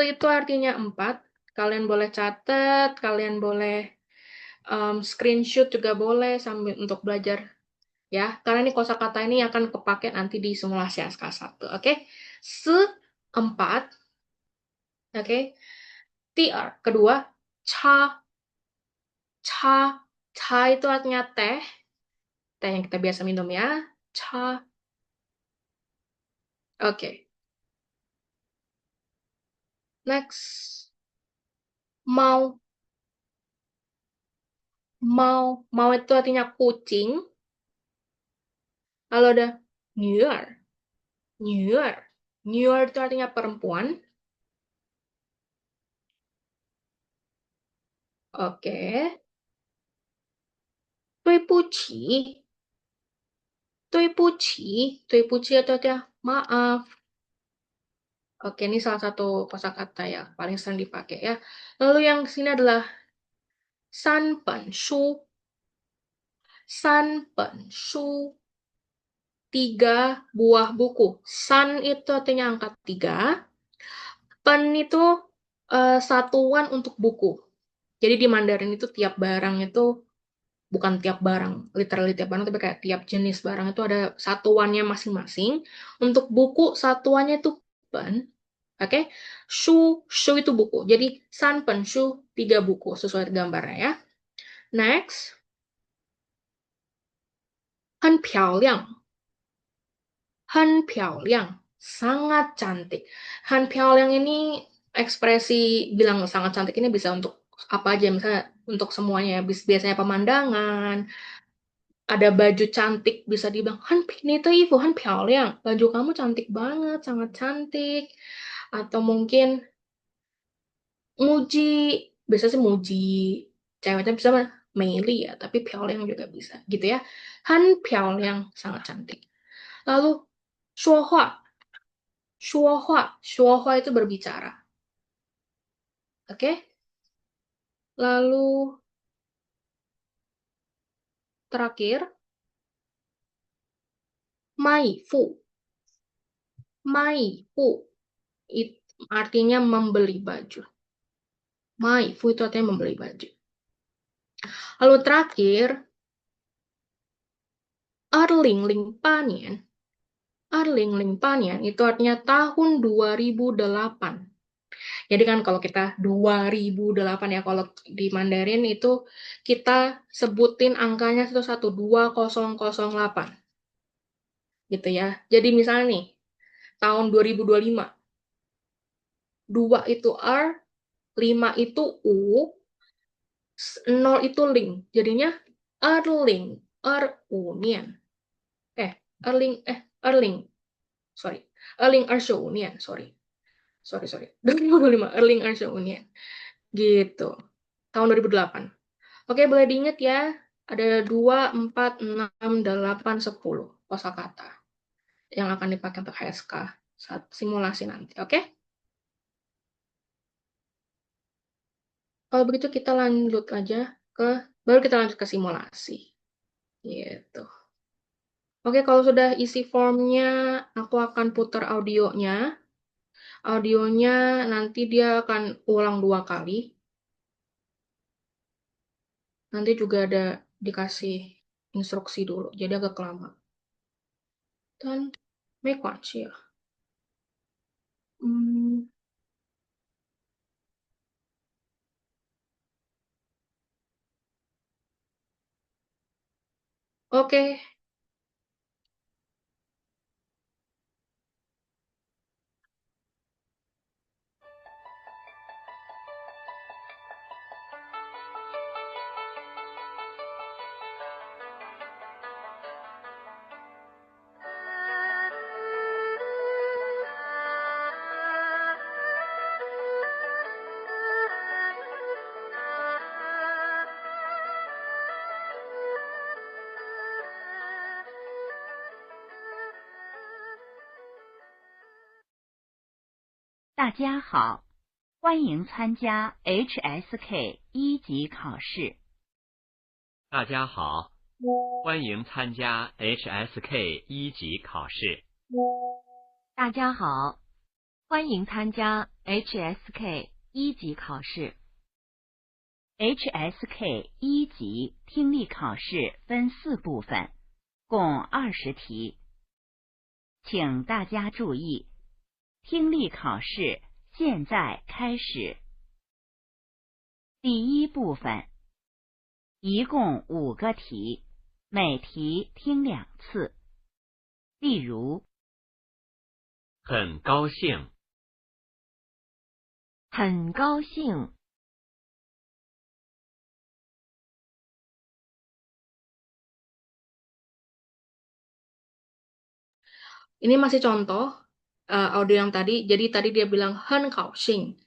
itu artinya 4. Kalian boleh catat, kalian boleh screenshot juga boleh sambil untuk belajar ya. Karena ini kosakata ini akan kepake nanti di simulasi SK1. Oke. Se 4. Oke. TR. Kedua, cha. Cha. Cha itu artinya teh. Teh yang kita biasa minum ya. Cha. Oke. Next. Mau. Mau. Mau itu artinya kucing. Lalu ada nyuar. Nyuar. Nyuar itu artinya perempuan. Oke. Tui puci. Tui puci. Tui puci itu artinya maaf. Oke, ini salah satu kosakata ya paling sering dipakai ya. Lalu yang sini adalah san pen shu. San pen shu. 3 buah buku. San itu artinya angka 3. Pen itu satuan untuk buku. Jadi di Mandarin itu tiap barang itu bukan tiap barang, literally tiap barang, tapi kayak tiap jenis barang itu ada satuannya masing-masing. Untuk buku satuannya itu pen. Oke, shu shu itu buku. Jadi san pen shu 3 buku sesuai gambarnya ya. Next, 很漂亮. Sangat cantik. 很漂亮 ini ekspresi bilang sangat cantik ini bisa untuk apa aja, misalnya untuk semuanya ya. Biasanya pemandangan, ada baju cantik bisa dibilang 很你的衣服很漂亮. Baju kamu cantik banget, sangat cantik. Atau mungkin muji, biasanya sih muji ceweknya bisa mah Meili ya, tapi 漂亮 juga bisa gitu ya. 很漂亮 sangat cantik. Lalu 说话. 说话 itu berbicara. Oke? Lalu terakhir, 卖富. 卖富 artinya membeli baju. 卖富 itu artinya membeli baju. Lalu terakhir, 2008年. 2008年 itu artinya tahun 2008. Jadi kan kalau kita 2008 ya, kalau di Mandarin itu kita sebutin angkanya itu 12008 gitu ya. Jadi misalnya nih, tahun 2025, 2 itu R, 5 itu U, 0 itu Ling. Jadinya Erling, Erunian. Erling, Erling, sorry. Erling Ershunian, sorry. Sorry. 2025, Erling Ershunian. Gitu. Tahun 2008. Oke, boleh diingat ya. Ada 2, 4, 6, 8, 10 kosakata yang akan dipakai untuk HSK saat simulasi nanti. Oke? Kalau begitu kita lanjut aja ke baru kita lanjut ke simulasi. Gitu. Oke, kalau sudah isi formnya, aku akan putar audionya. Audionya nanti dia akan ulang 2 kali. Nanti juga ada dikasih instruksi dulu, jadi agak lama. Dan 没关系啊. Hmm, oke. 大家好，欢迎参加 HSK 一级考试。大家好，欢迎参加 HSK 一级考试。大家好，欢迎参加 HSK 一级考试。HSK 一级听力考试分4部分，共20题。请大家注意，听力考试现在开始。第一部分，一共5个题，每题听2次。例如，很高兴，很高兴， Ini masih contoh audio yang tadi. Jadi tadi dia bilang 很高兴.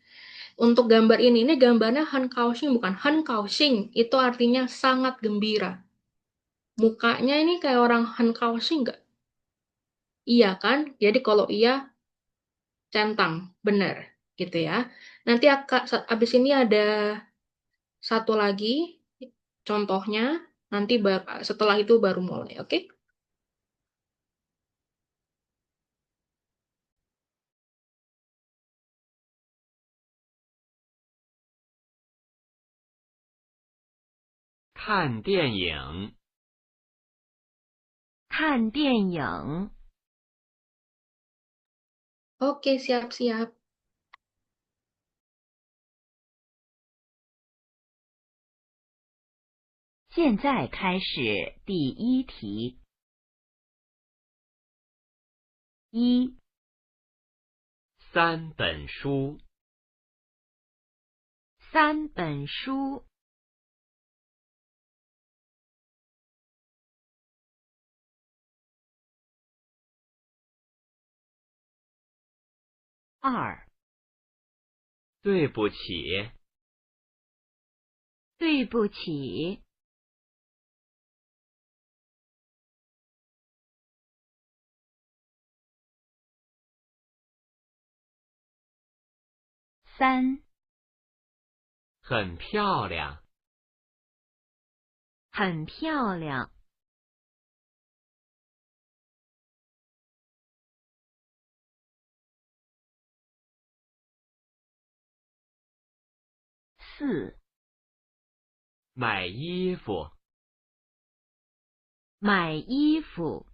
Untuk gambar ini gambarnya 很高兴, bukan 很高兴. Itu artinya sangat gembira. Mukanya ini kayak orang 很高兴 nggak? Iya kan? Jadi kalau iya, centang, benar, gitu ya. Nanti abis ini ada satu lagi contohnya. Nanti setelah itu baru mulai, oke? 看电影，看电影， Oke, siap-siap. 现在开始第1题。1、 3本书， 3本书， 2、 对不起，对不起， 3、 很漂亮，很漂亮， 4、 买衣服，买衣服，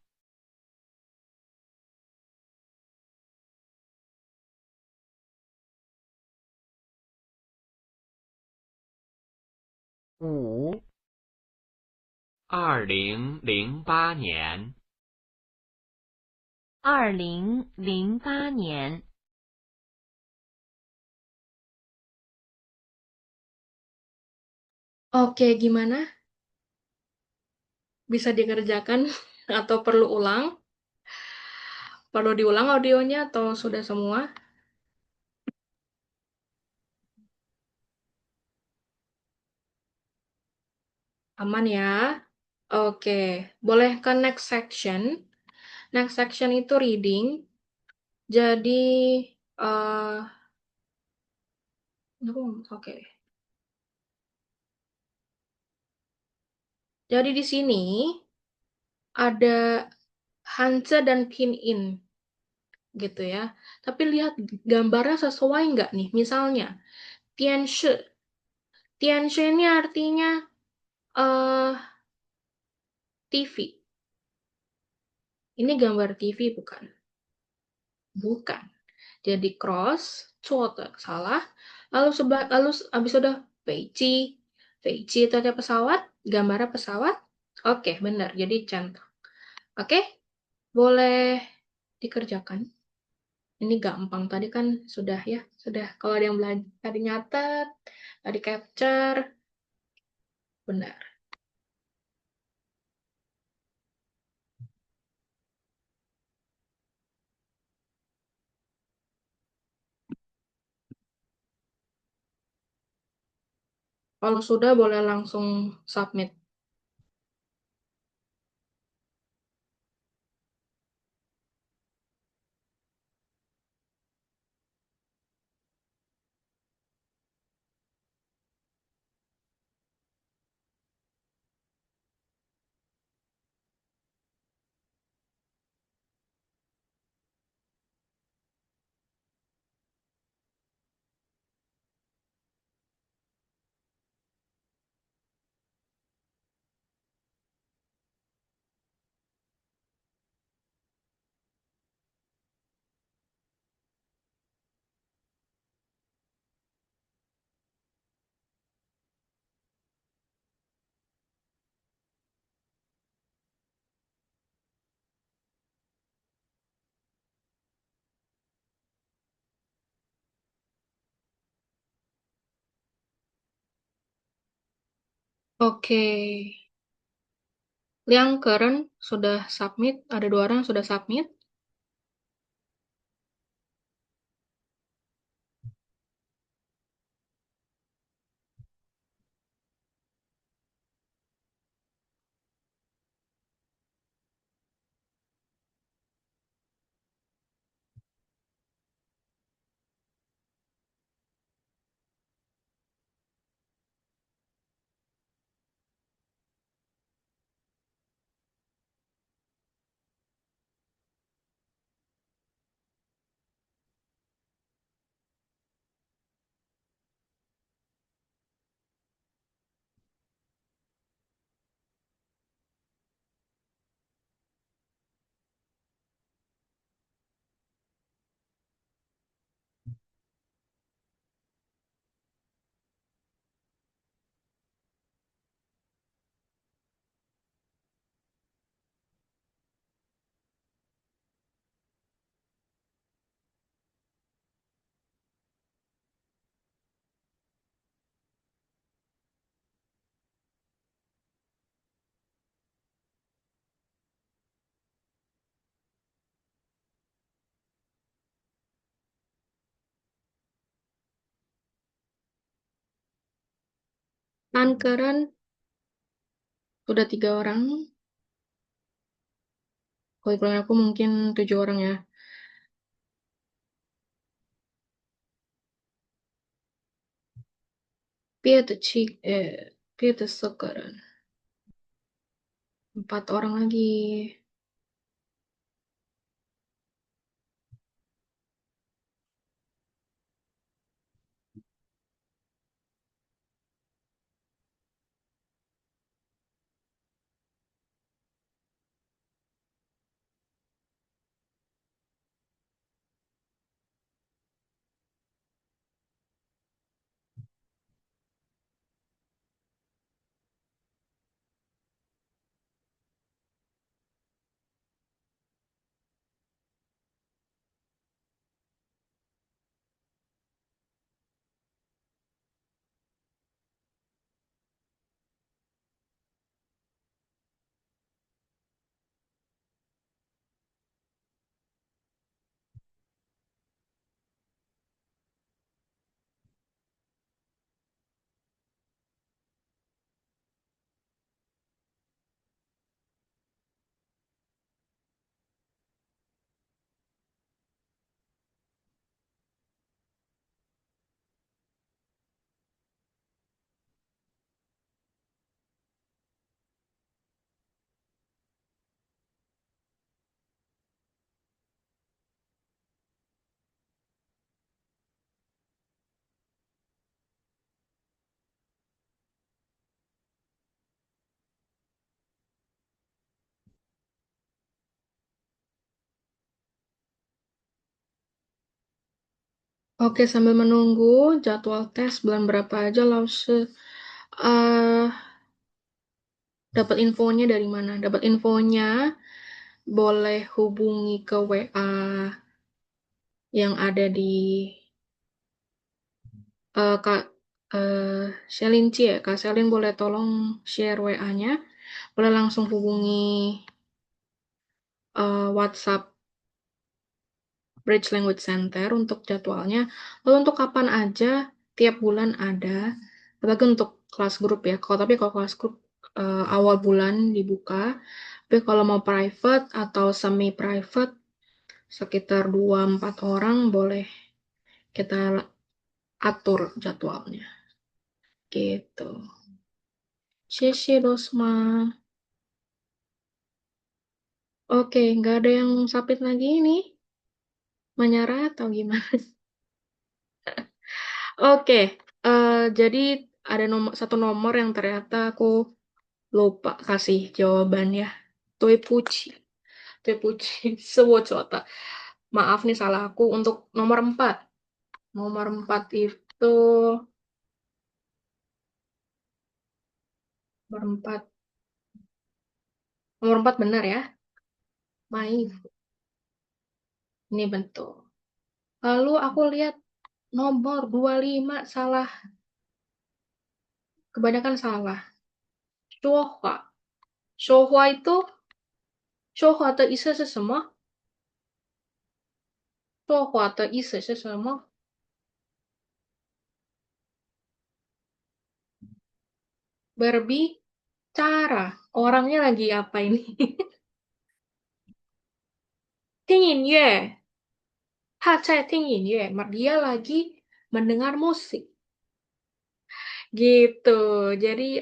5、 2008年， 2008年， Oke, gimana? Bisa dikerjakan atau perlu ulang? Perlu diulang audionya atau sudah semua? Aman ya? Oke, boleh ke next section. Next section itu reading. Jadi, oke. Jadi di sini ada Hanse dan Pinyin, gitu ya. Tapi lihat gambarnya sesuai nggak nih? Misalnya, Tianshi. Tianshi ini artinya TV. Ini gambar TV bukan? Bukan. Jadi cross, cuoto, salah. Lalu habis udah Feici. Feici itu ada pesawat, gambarnya pesawat. Oke, benar. Jadi centang. Oke, boleh dikerjakan. Ini gampang. Tadi kan sudah ya, sudah. Kalau ada yang belajar, tadi nyatet, tadi capture, benar. Kalau sudah, boleh langsung submit. Oke. Liang Keren sudah submit, ada 2 orang yang sudah submit. Liang Keren sudah 3 orang. Kalau aku mungkin 7 orang ya. Piet Sekeren. 4 orang lagi. Oke, sambil menunggu jadwal tes bulan berapa aja, Lause. eh Dapat infonya dari mana? Dapat infonya boleh hubungi ke WA yang ada di Kak Selinci ya. Kak Selin boleh tolong share WA-nya. Boleh langsung hubungi WhatsApp Bridge Language Center untuk jadwalnya. Lalu untuk kapan aja, tiap bulan ada. Apalagi untuk kelas grup ya. Kalau kelas grup awal bulan dibuka. Tapi kalau mau private atau semi private sekitar 2-4 orang boleh kita atur jadwalnya. Gitu. Sheshe Dosma. Oke, nggak ada yang sapit lagi nih. Menyerah atau gimana? Oke, jadi ada satu nomor yang ternyata aku lupa kasih jawabannya. Toipuchi. Toipuchi. Sewocota. Maaf nih salah aku. Untuk nomor 4. Nomor 4 itu... Nomor 4. Nomor 4 benar ya. Maif. Ini bentuk. Lalu aku lihat nomor 25 salah. Kebanyakan salah. 说话，说话itu 说话的意思是什么？说话的意思是什么？Berbicara. Orangnya lagi apa ini? 听音乐，他在听音乐, dia lagi mendengar musik. Gitu. Jadi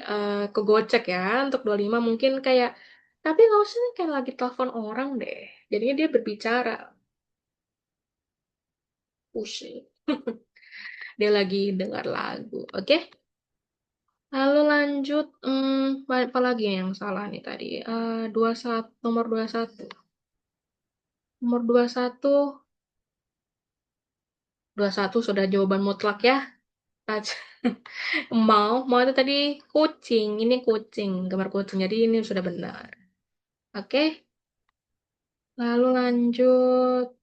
kegocek ya untuk 25 mungkin kayak tapi nggak usah nih kayak lagi telepon orang deh. Jadinya dia berbicara. Pusing. Dia lagi dengar lagu. Oke? Lalu lanjut, apa lagi yang salah nih tadi? 21, nomor 21. Nomor 21, 21 sudah jawaban mutlak ya. Mau itu tadi kucing. Ini kucing, gambar kucing. Jadi ini sudah benar. Oke? Lalu lanjut.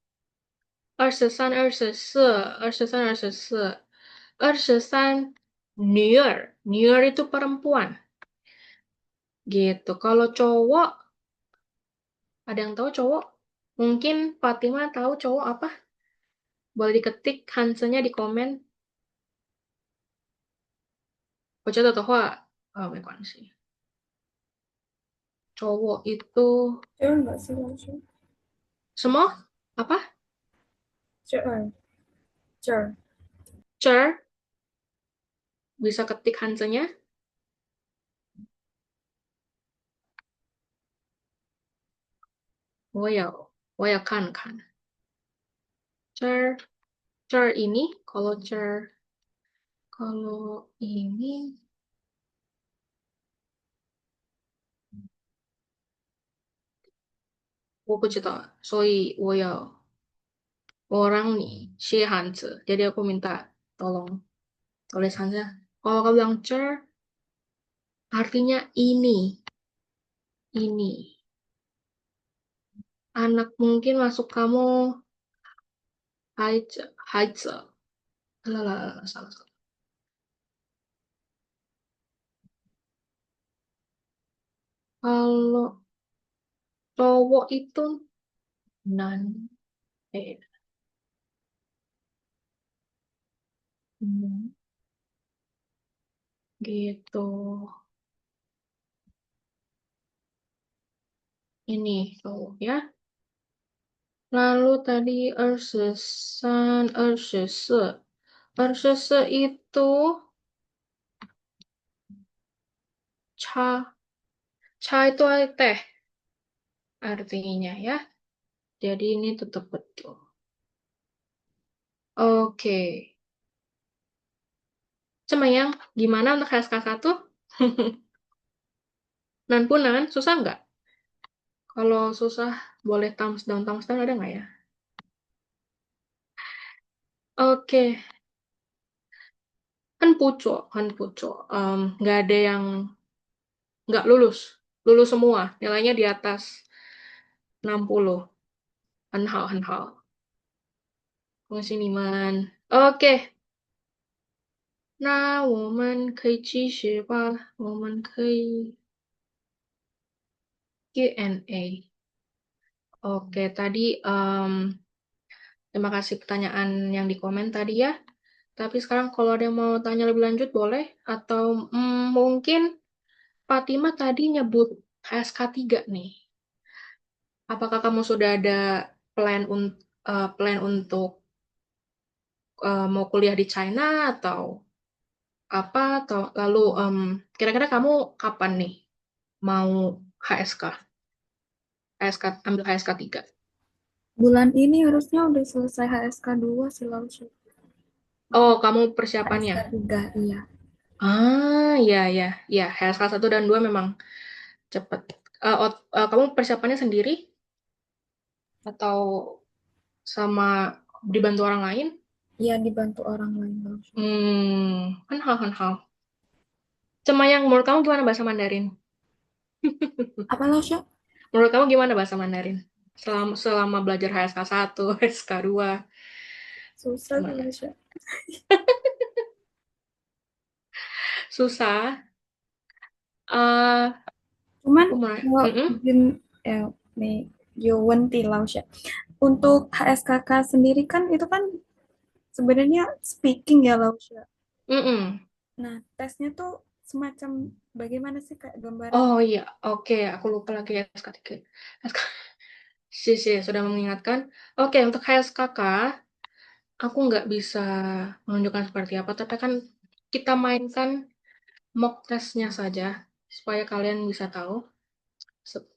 23, 24, 23, 24. 23, 女儿. 女儿 itu perempuan. Gitu. Kalau cowok, ada yang tahu cowok? Mungkin Fatima tahu cowok apa? Boleh diketik Hansennya di komen. 我觉得的话，没关系。cowok itu Cer nggak sih langsung? semua apa? Cer. Cer. Cer. Bisa ketik Hansennya. Woya kan. Cer. Cer ini, kalau ini 我不知道，所以我要 orang nih share Hanse. Jadi aku minta tolong tulis Hanse. Kalau kamu bilang cer, artinya ini. Anak mungkin masuk kamu Haize. Lah, salah. Kalau cowok itu nan, eh, hmm, gitu. Ini cowok ya. Lalu tadi ersesan, ersese. Ersese itu cha. Cha itu teh artinya ya. Jadi ini tetap betul. Oke. Cemayang, gimana untuk HSK1? Nan susah nggak? Kalau susah, boleh thumbs down ada nggak ya? Oke. Kan puco. Nggak ada yang nggak lulus. Lulus semua. Nilainya di atas 60. 很好. Oke. 那我们可以继续吧。我们可以 Q&A. Oke, tadi terima kasih pertanyaan yang di komen tadi ya. Tapi sekarang kalau ada yang mau tanya lebih lanjut boleh. Atau mungkin Fatima tadi nyebut HSK3 nih. Apakah kamu sudah ada plan untuk mau kuliah di China atau apa? Atau lalu kira-kira kamu kapan nih mau HSK? Ambil HSK3. Bulan ini harusnya udah selesai HSK 2 sih langsung. Oh, kamu persiapannya? HSK 3, iya. Ya. HSK 1 dan 2 memang cepat. Kamu persiapannya sendiri? Atau sama dibantu orang lain? Iya, dibantu orang lain langsung. Hanhal. Cemayang, menurut kamu gimana bahasa Mandarin? Apa langsung? Menurut kamu gimana bahasa Mandarin? Selama belajar HSK 1, HSK 2. Susah sih langsung. Susah. Eh, Cuman aku mau nanya. kalau Mm-mm. izin nih Yuwenti Lausya. Untuk HSKK sendiri kan itu kan sebenarnya speaking ya Lausya. Mm-mm. Nah, tesnya tuh semacam bagaimana sih kayak gambaran? Oh iya, oke, aku lupa lagi SK3. SK, sudah mengingatkan. Oke, untuk HSKK, aku nggak bisa menunjukkan seperti apa, tapi kan kita mainkan mock testnya saja, supaya kalian bisa tahu.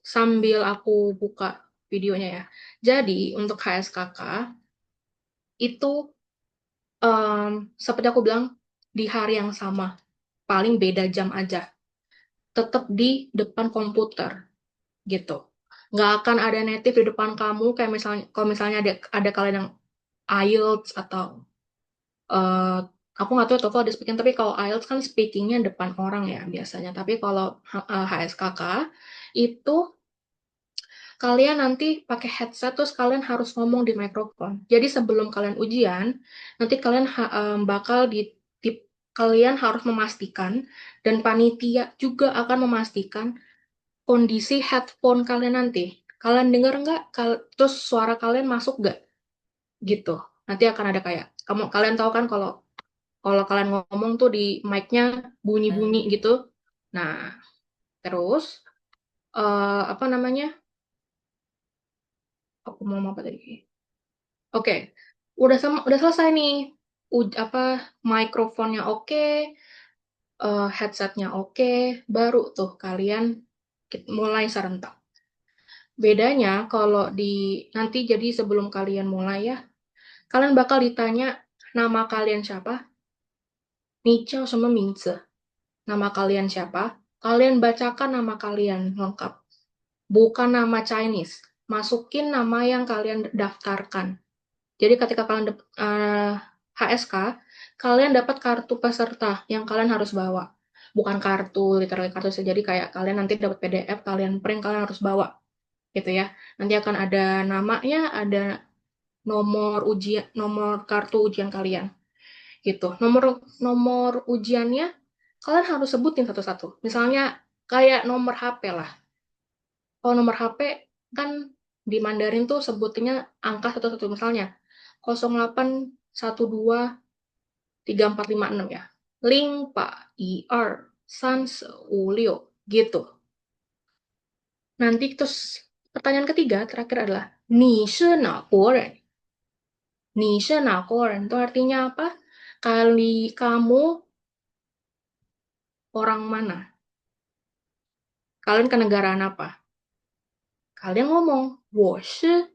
Sambil aku buka videonya ya. Jadi, untuk HSKK, itu seperti aku bilang, di hari yang sama. Paling beda jam aja. Tetap di depan komputer. Gitu. Nggak akan ada native di depan kamu kayak misalnya kalau misalnya ada kalian yang IELTS atau eh aku nggak tahu TOEFL ada speaking tapi kalau IELTS kan speakingnya depan orang ya biasanya tapi kalau HSKK itu kalian nanti pakai headset terus kalian harus ngomong di mikrofon jadi sebelum kalian ujian nanti kalian bakal kalian harus memastikan dan panitia juga akan memastikan kondisi headphone kalian nanti. Kalian dengar nggak? Terus suara kalian masuk nggak? Gitu. Nanti akan ada kayak kalian tahu kan kalau kalau kalian ngomong tuh di mic-nya bunyi-bunyi gitu. Nah, terus apa namanya? Aku mau ngomong apa tadi? Oke, udah selesai nih. Apa mikrofonnya oke, headsetnya oke, baru tuh kalian mulai serentak. Bedanya kalau nanti jadi sebelum kalian mulai ya, kalian bakal ditanya nama kalian siapa, 你叫什么名字? Nama kalian siapa? Kalian bacakan nama kalian lengkap, bukan nama Chinese. Masukin nama yang kalian daftarkan. Jadi ketika kalian HSK, kalian dapat kartu peserta yang kalian harus bawa. Bukan kartu, literally kartu. Jadi kayak kalian nanti dapat PDF, kalian print, kalian harus bawa. Gitu ya. Nanti akan ada namanya, ada nomor ujian, nomor kartu ujian kalian gitu. Nomor nomor ujiannya kalian harus sebutin satu-satu. Misalnya kayak nomor HP lah. Kalau nomor HP kan di Mandarin tuh sebutinnya angka satu-satu misalnya 08123456 ya. Ling Pak IR San Seulio gitu. Nanti terus pertanyaan ketiga terakhir adalah Ni shi na guo ren? Ni shi na guo ren itu artinya apa? Kali kamu orang mana? Kalian kenegaraan apa? Kalian ngomong, 我是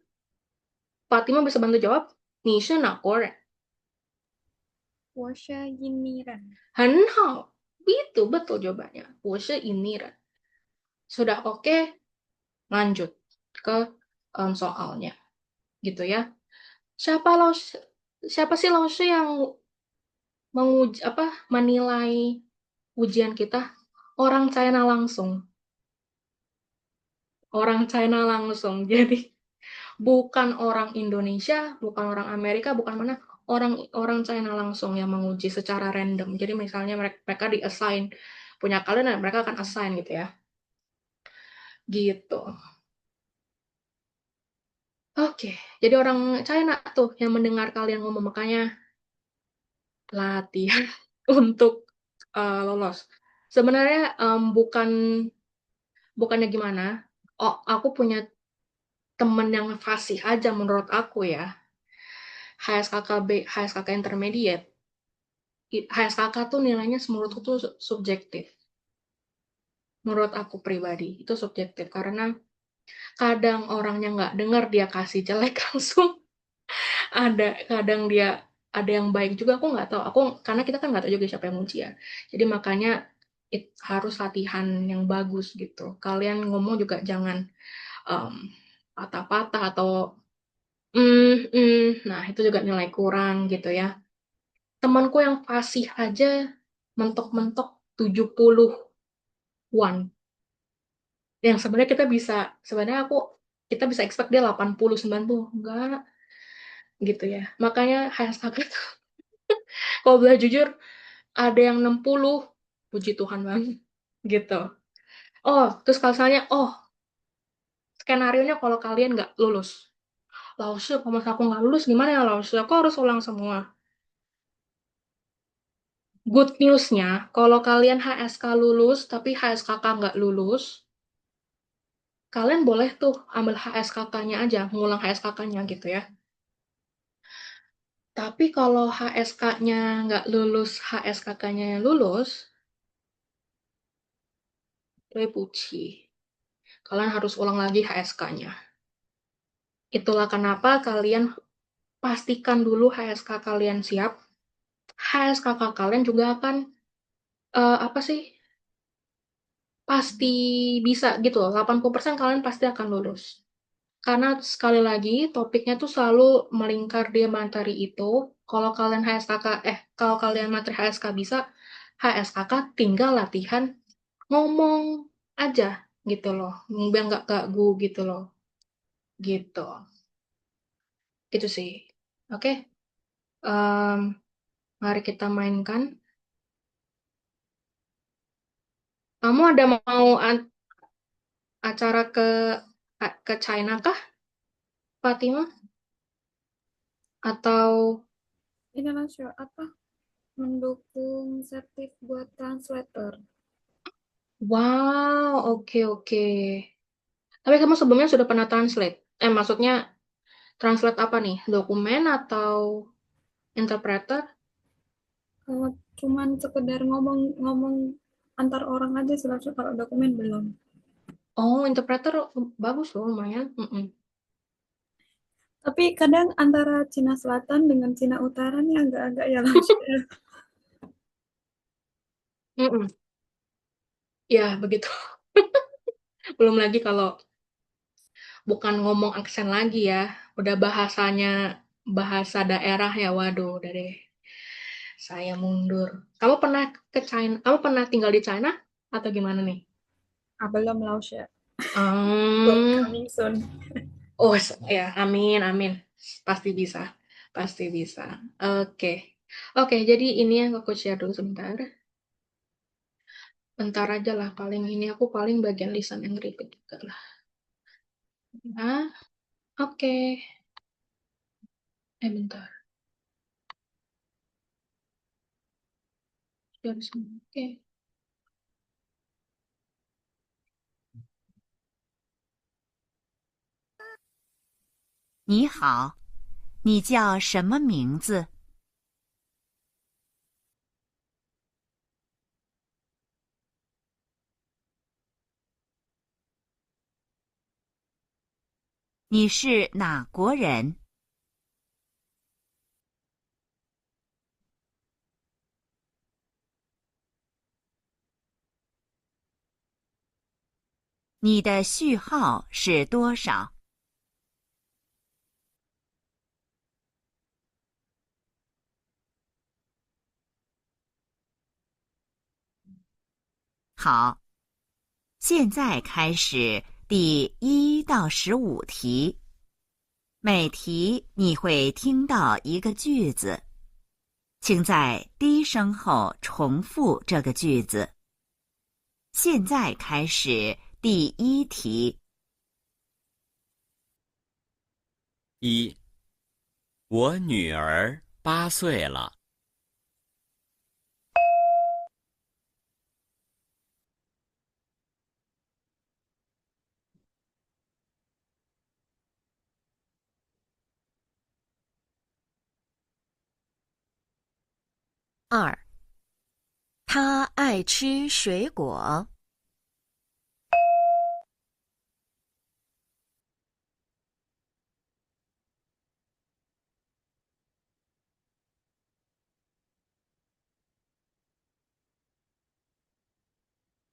Fatima bisa bantu jawab, 你是哪国人? 我是印尼人. 很好, itu betul jawabannya. 我是印尼人. Sudah oke, lanjut ke soalnya, gitu ya. Siapa siapa sih Laoshi yang menilai ujian kita? Orang China langsung. Orang China langsung. Jadi bukan orang Indonesia, bukan orang Amerika, bukan mana orang orang China langsung yang menguji secara random. Jadi misalnya mereka di-assign punya kalian dan mereka akan assign gitu ya. Gitu. Oke, jadi orang China tuh yang mendengar kalian ngomong makanya latihan untuk lolos. Sebenarnya bukannya gimana. Oh, aku punya temen yang fasih aja menurut aku ya. HSKK intermediate HSKK tuh nilainya menurutku tuh subjektif. Menurut aku pribadi itu subjektif karena kadang orangnya nggak dengar dia kasih jelek langsung. Kadang dia ada yang baik juga aku nggak tahu. Karena kita kan nggak tahu juga siapa yang ujian. Jadi makanya harus latihan yang bagus gitu. Kalian ngomong juga jangan um, patah-patah atau nah itu juga nilai kurang gitu ya. Temanku yang fasih aja mentok-mentok 70-an. Yang sebenarnya kita bisa expect dia 80-90. Enggak gitu ya. Makanya hashtag itu kalau boleh jujur ada yang 60, puji Tuhan banget gitu. Oh, terus kalau misalnya, oh, skenario-nya kalau kalian nggak lulus. Lause, kalau misalnya aku nggak lulus, gimana ya Lause? Aku harus ulang semua. Good news-nya, kalau kalian HSK lulus, tapi HSKK nggak lulus, kalian boleh tuh ambil HSKK-nya aja, ngulang HSKK-nya gitu ya. Tapi kalau HSK-nya nggak lulus, HSKK-nya lulus, Puci. Kalian harus ulang lagi HSK-nya. Itulah kenapa kalian pastikan dulu HSK kalian siap. HSKK kalian juga akan, apa sih, pasti bisa gitu loh. 80% kalian pasti akan lulus. Karena sekali lagi, topiknya tuh selalu melingkar di materi itu. Kalau kalian HSKK, kalau kalian materi HSK bisa, HSKK tinggal latihan ngomong aja gitu loh. Biar nggak gagu gitu loh. Gitu. Gitu sih. Oke. Em, Mari kita mainkan. Kamu ada mau acara ke China kah, Fatima? Atau Internasional apa? Mendukung sertif buat translator. wow, oke oke. Tapi kamu sebelumnya sudah pernah translate? Maksudnya translate apa nih? Dokumen atau interpreter? Kalau cuman sekedar ngomong-ngomong antar orang aja selesai, kalau dokumen belum. Oh, interpreter bagus loh, lumayan. Mm-mm. Tapi kadang antara Cina Selatan dengan Cina Utara nih agak-agak ya lah. Mm-mm. Ya, begitu. Belum lagi kalau bukan ngomong aksen lagi ya, udah bahasanya bahasa daerah ya, waduh, udah deh. Saya mundur. Kamu pernah ke China? Kamu pernah tinggal di China atau gimana nih? Belum Lausya. But Hmm, coming soon. oh ya, amin, amin. Pasti bisa, pasti bisa. Oke, oke. Jadi ini yang aku share dulu sebentar. Bentar aja lah, paling ini aku paling bagian lisan yang ribet juga lah. Ah, oke. Bentar. Share semua. Oke. 你好，你叫什么名字？你是哪国人？你的序号是多少？好，现在开始第1到15题。每题你会听到一个句子，请在低声后重复这个句子。现在开始第1题。一，我女儿8岁了。2. 他爱吃水果。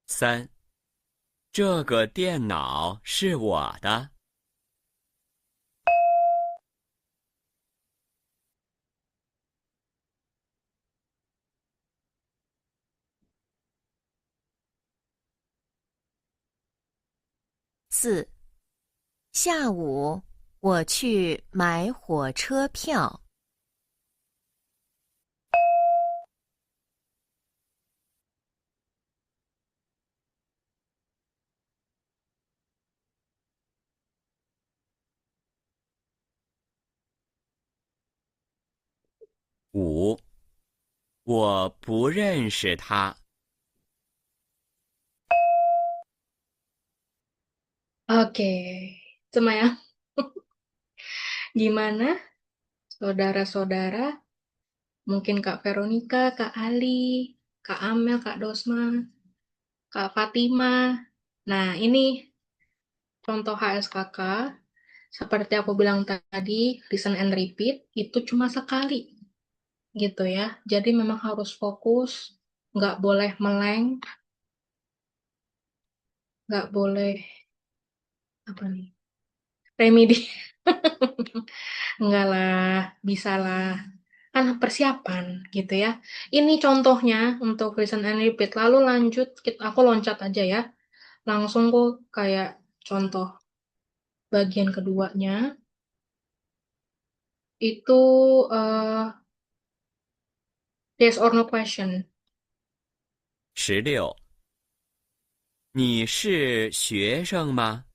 3，这个电脑是我的。4. 下午我去买火车票。5. 我不认识他。Oke, Cemaya, gimana saudara-saudara? Mungkin Kak Veronica, Kak Ali, Kak Amel, Kak Dosma, Kak Fatima. Nah, ini contoh HSKK. Seperti aku bilang tadi, listen and repeat itu cuma sekali gitu ya. Jadi memang harus fokus, nggak boleh meleng, nggak boleh apa nih, remedi. Enggak lah, bisa lah. Kan persiapan gitu ya. Ini contohnya untuk listen and repeat. Lalu lanjut, aku loncat aja ya. Langsung kok kayak contoh bagian keduanya. Itu yes or no question. 16. 你是学生吗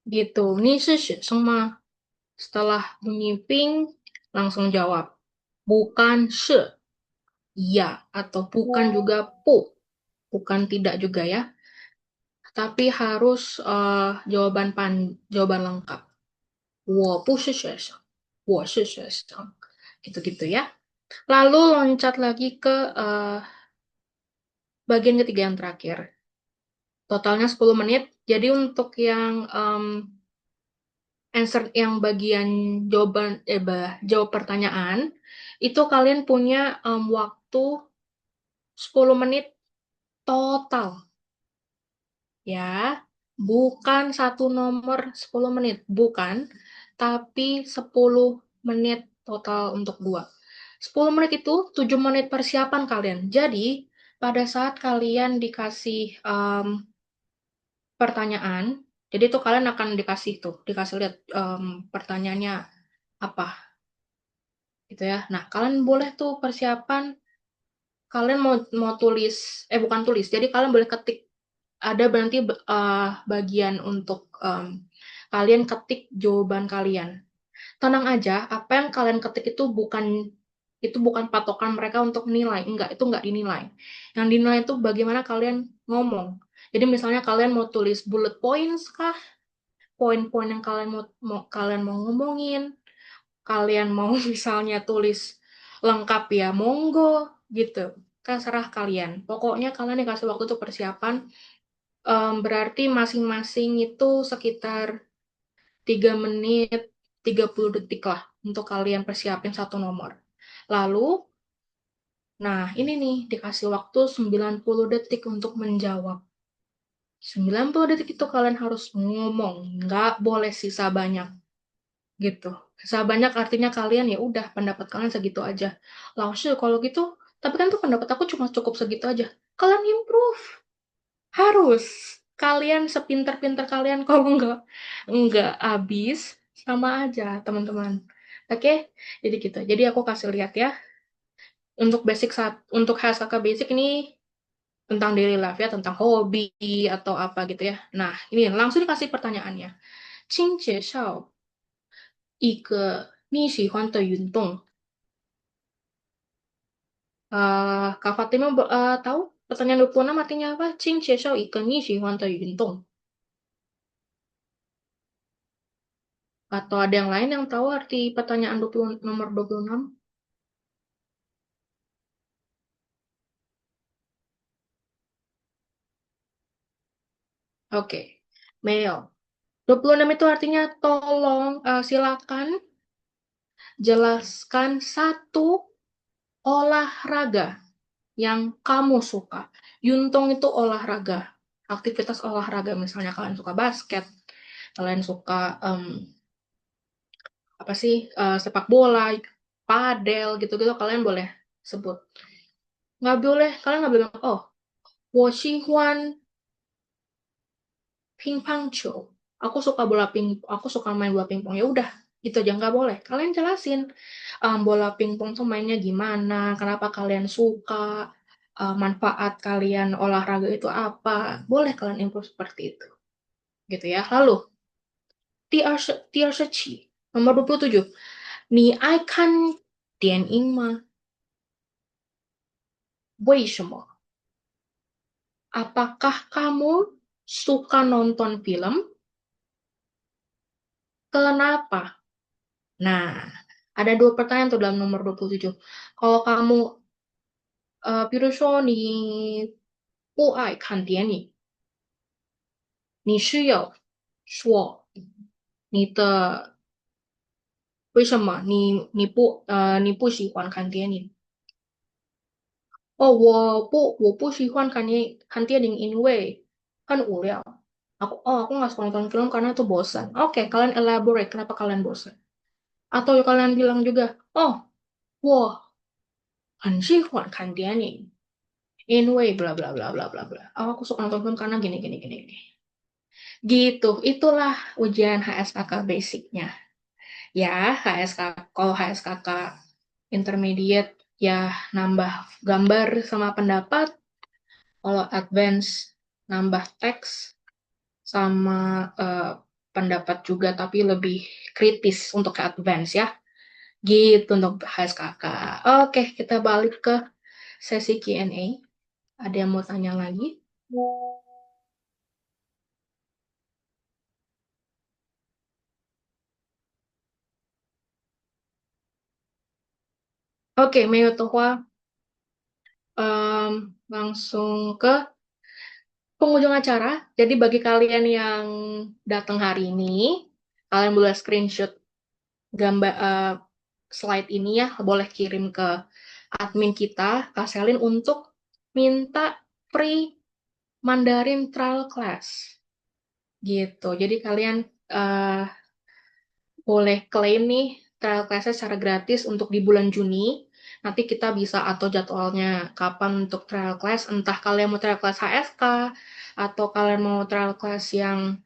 ？Gitu. Ini sih sama setelah bunyi ping langsung jawab. Bukan se, iya atau bukan juga pu. Bukan tidak juga ya. Tapi harus jawaban lengkap. 我不是学生，我是学生. Gitu-gitu ya. Lalu loncat lagi ke bagian ketiga yang terakhir. Totalnya 10 menit. Jadi untuk yang answer yang bagian jawaban jawab pertanyaan itu kalian punya waktu 10 menit total. Ya, bukan satu nomor 10 menit, bukan, tapi 10 menit total untuk dua. 10 menit itu 7 menit persiapan kalian. Jadi, pada saat kalian dikasih pertanyaan, jadi itu kalian akan dikasih lihat pertanyaannya apa gitu ya. Nah, kalian boleh tuh persiapan, kalian mau tulis, bukan tulis, jadi kalian boleh ketik ada berarti bagian untuk kalian ketik jawaban kalian. Tenang aja, apa yang kalian ketik itu bukan patokan mereka untuk nilai. Enggak, itu enggak dinilai. Yang dinilai itu bagaimana kalian ngomong. Jadi misalnya kalian mau tulis bullet points kah? Poin-poin yang kalian mau ngomongin. Kalian mau misalnya tulis lengkap ya, monggo gitu. Terserah kalian. Pokoknya kalian dikasih waktu untuk persiapan. Berarti masing-masing itu sekitar 3 menit 30 detik lah untuk kalian persiapin satu nomor. Lalu, nah ini nih dikasih waktu 90 detik untuk menjawab. 90 detik itu kalian harus ngomong, nggak boleh sisa banyak gitu. Sisa banyak artinya kalian ya udah pendapat kalian segitu aja. Langsung kalau gitu, tapi kan tuh pendapat aku cuma cukup segitu aja. Kalian improve. Harus. Kalian sepinter-pinter kalian kalau nggak habis sama aja, teman-teman. Oke? Jadi gitu. Jadi aku kasih lihat ya. Untuk HSKK basic ini tentang daily life ya, tentang hobi atau apa gitu ya. Nah, ini langsung dikasih pertanyaannya. 请介绍一个你喜欢的运动. Kak Fatima tahu pertanyaan 26 artinya apa? 请介绍一个你喜欢的运动. Atau ada yang lain yang tahu arti pertanyaan nomor 26? Oke. Mail. 26 itu artinya tolong silakan jelaskan satu olahraga yang kamu suka. Yuntong itu olahraga. Aktivitas olahraga. Misalnya kalian suka basket, kalian suka apa sih sepak bola, padel gitu-gitu kalian boleh sebut. Nggak boleh, kalian nggak boleh bilang, oh, 我喜欢 pingpong show. Aku suka main bola pingpong. Ya udah, Itu aja nggak boleh. Kalian jelasin bola pingpong tuh mainnya gimana, kenapa kalian suka, manfaat kalian olahraga itu apa. Boleh kalian improve seperti itu. Gitu ya. Lalu, 第二十期, nomor 27. 你爱看电影吗? 为什么? Apakah kamu suka nonton film? Kenapa? Nah, ada dua pertanyaan tuh dalam nomor 27. Kalau kamu, 比如说你不爱看电影，你是有说你的为什么你不喜欢看电影？我不喜欢看电影，因为很无聊。aku nggak suka nonton film karena itu bosan. Oke, kalian elaborate kenapa kalian bosan. Atau kalian bilang juga, oh, 我很喜欢看电影，因为 bla bla bla bla bla bla. Oh, aku suka nonton film karena gini gini gini gini. Gitu, itulah ujian HSKK basicnya. Ya, kalau HSKK intermediate ya nambah gambar sama pendapat. Kalau advance nambah teks sama pendapat juga, tapi lebih kritis untuk ke advance ya. Gitu untuk HSKK. Oke, kita balik ke sesi Q&A. Ada yang mau tanya lagi? Oke, Mayo Tohua, langsung ke penghujung acara. Jadi bagi kalian yang datang hari ini, kalian boleh screenshot gambar slide ini ya, boleh kirim ke admin kita, Kak Selin, untuk minta free Mandarin trial class. Gitu. Jadi kalian boleh klaim nih trial class-nya secara gratis untuk di bulan Juni. Nanti kita bisa atur jadwalnya kapan untuk trial class. Entah kalian mau trial class HSK atau kalian mau trial class yang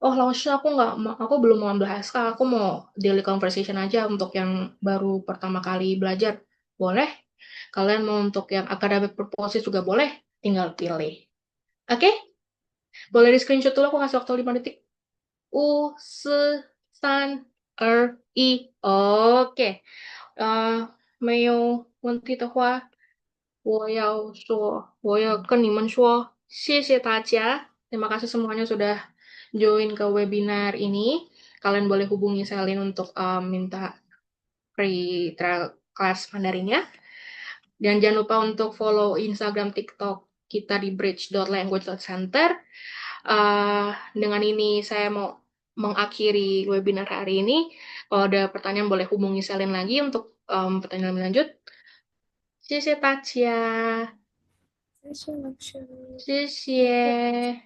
Lausnya aku belum mau ambil HSK, aku mau daily conversation aja untuk yang baru pertama kali belajar. Boleh. Kalian mau untuk yang academic purposes juga boleh, tinggal pilih. Oke? Boleh di screenshot dulu, aku kasih waktu 5 detik. 5、4、3、2、1。Oke. 没有问题的话，我要跟你们说，谢谢大家。Terima kasih semuanya sudah join ke webinar ini. Kalian boleh hubungi Selin untuk minta free trial class Mandarinnya. Dan jangan lupa untuk follow Instagram, TikTok kita di bridge.language.center. Dengan ini saya mau mengakhiri webinar hari ini. Kalau ada pertanyaan boleh hubungi Selin lagi untuk pertanyaan lebih lanjut. 谢谢大家，谢谢老师。谢谢。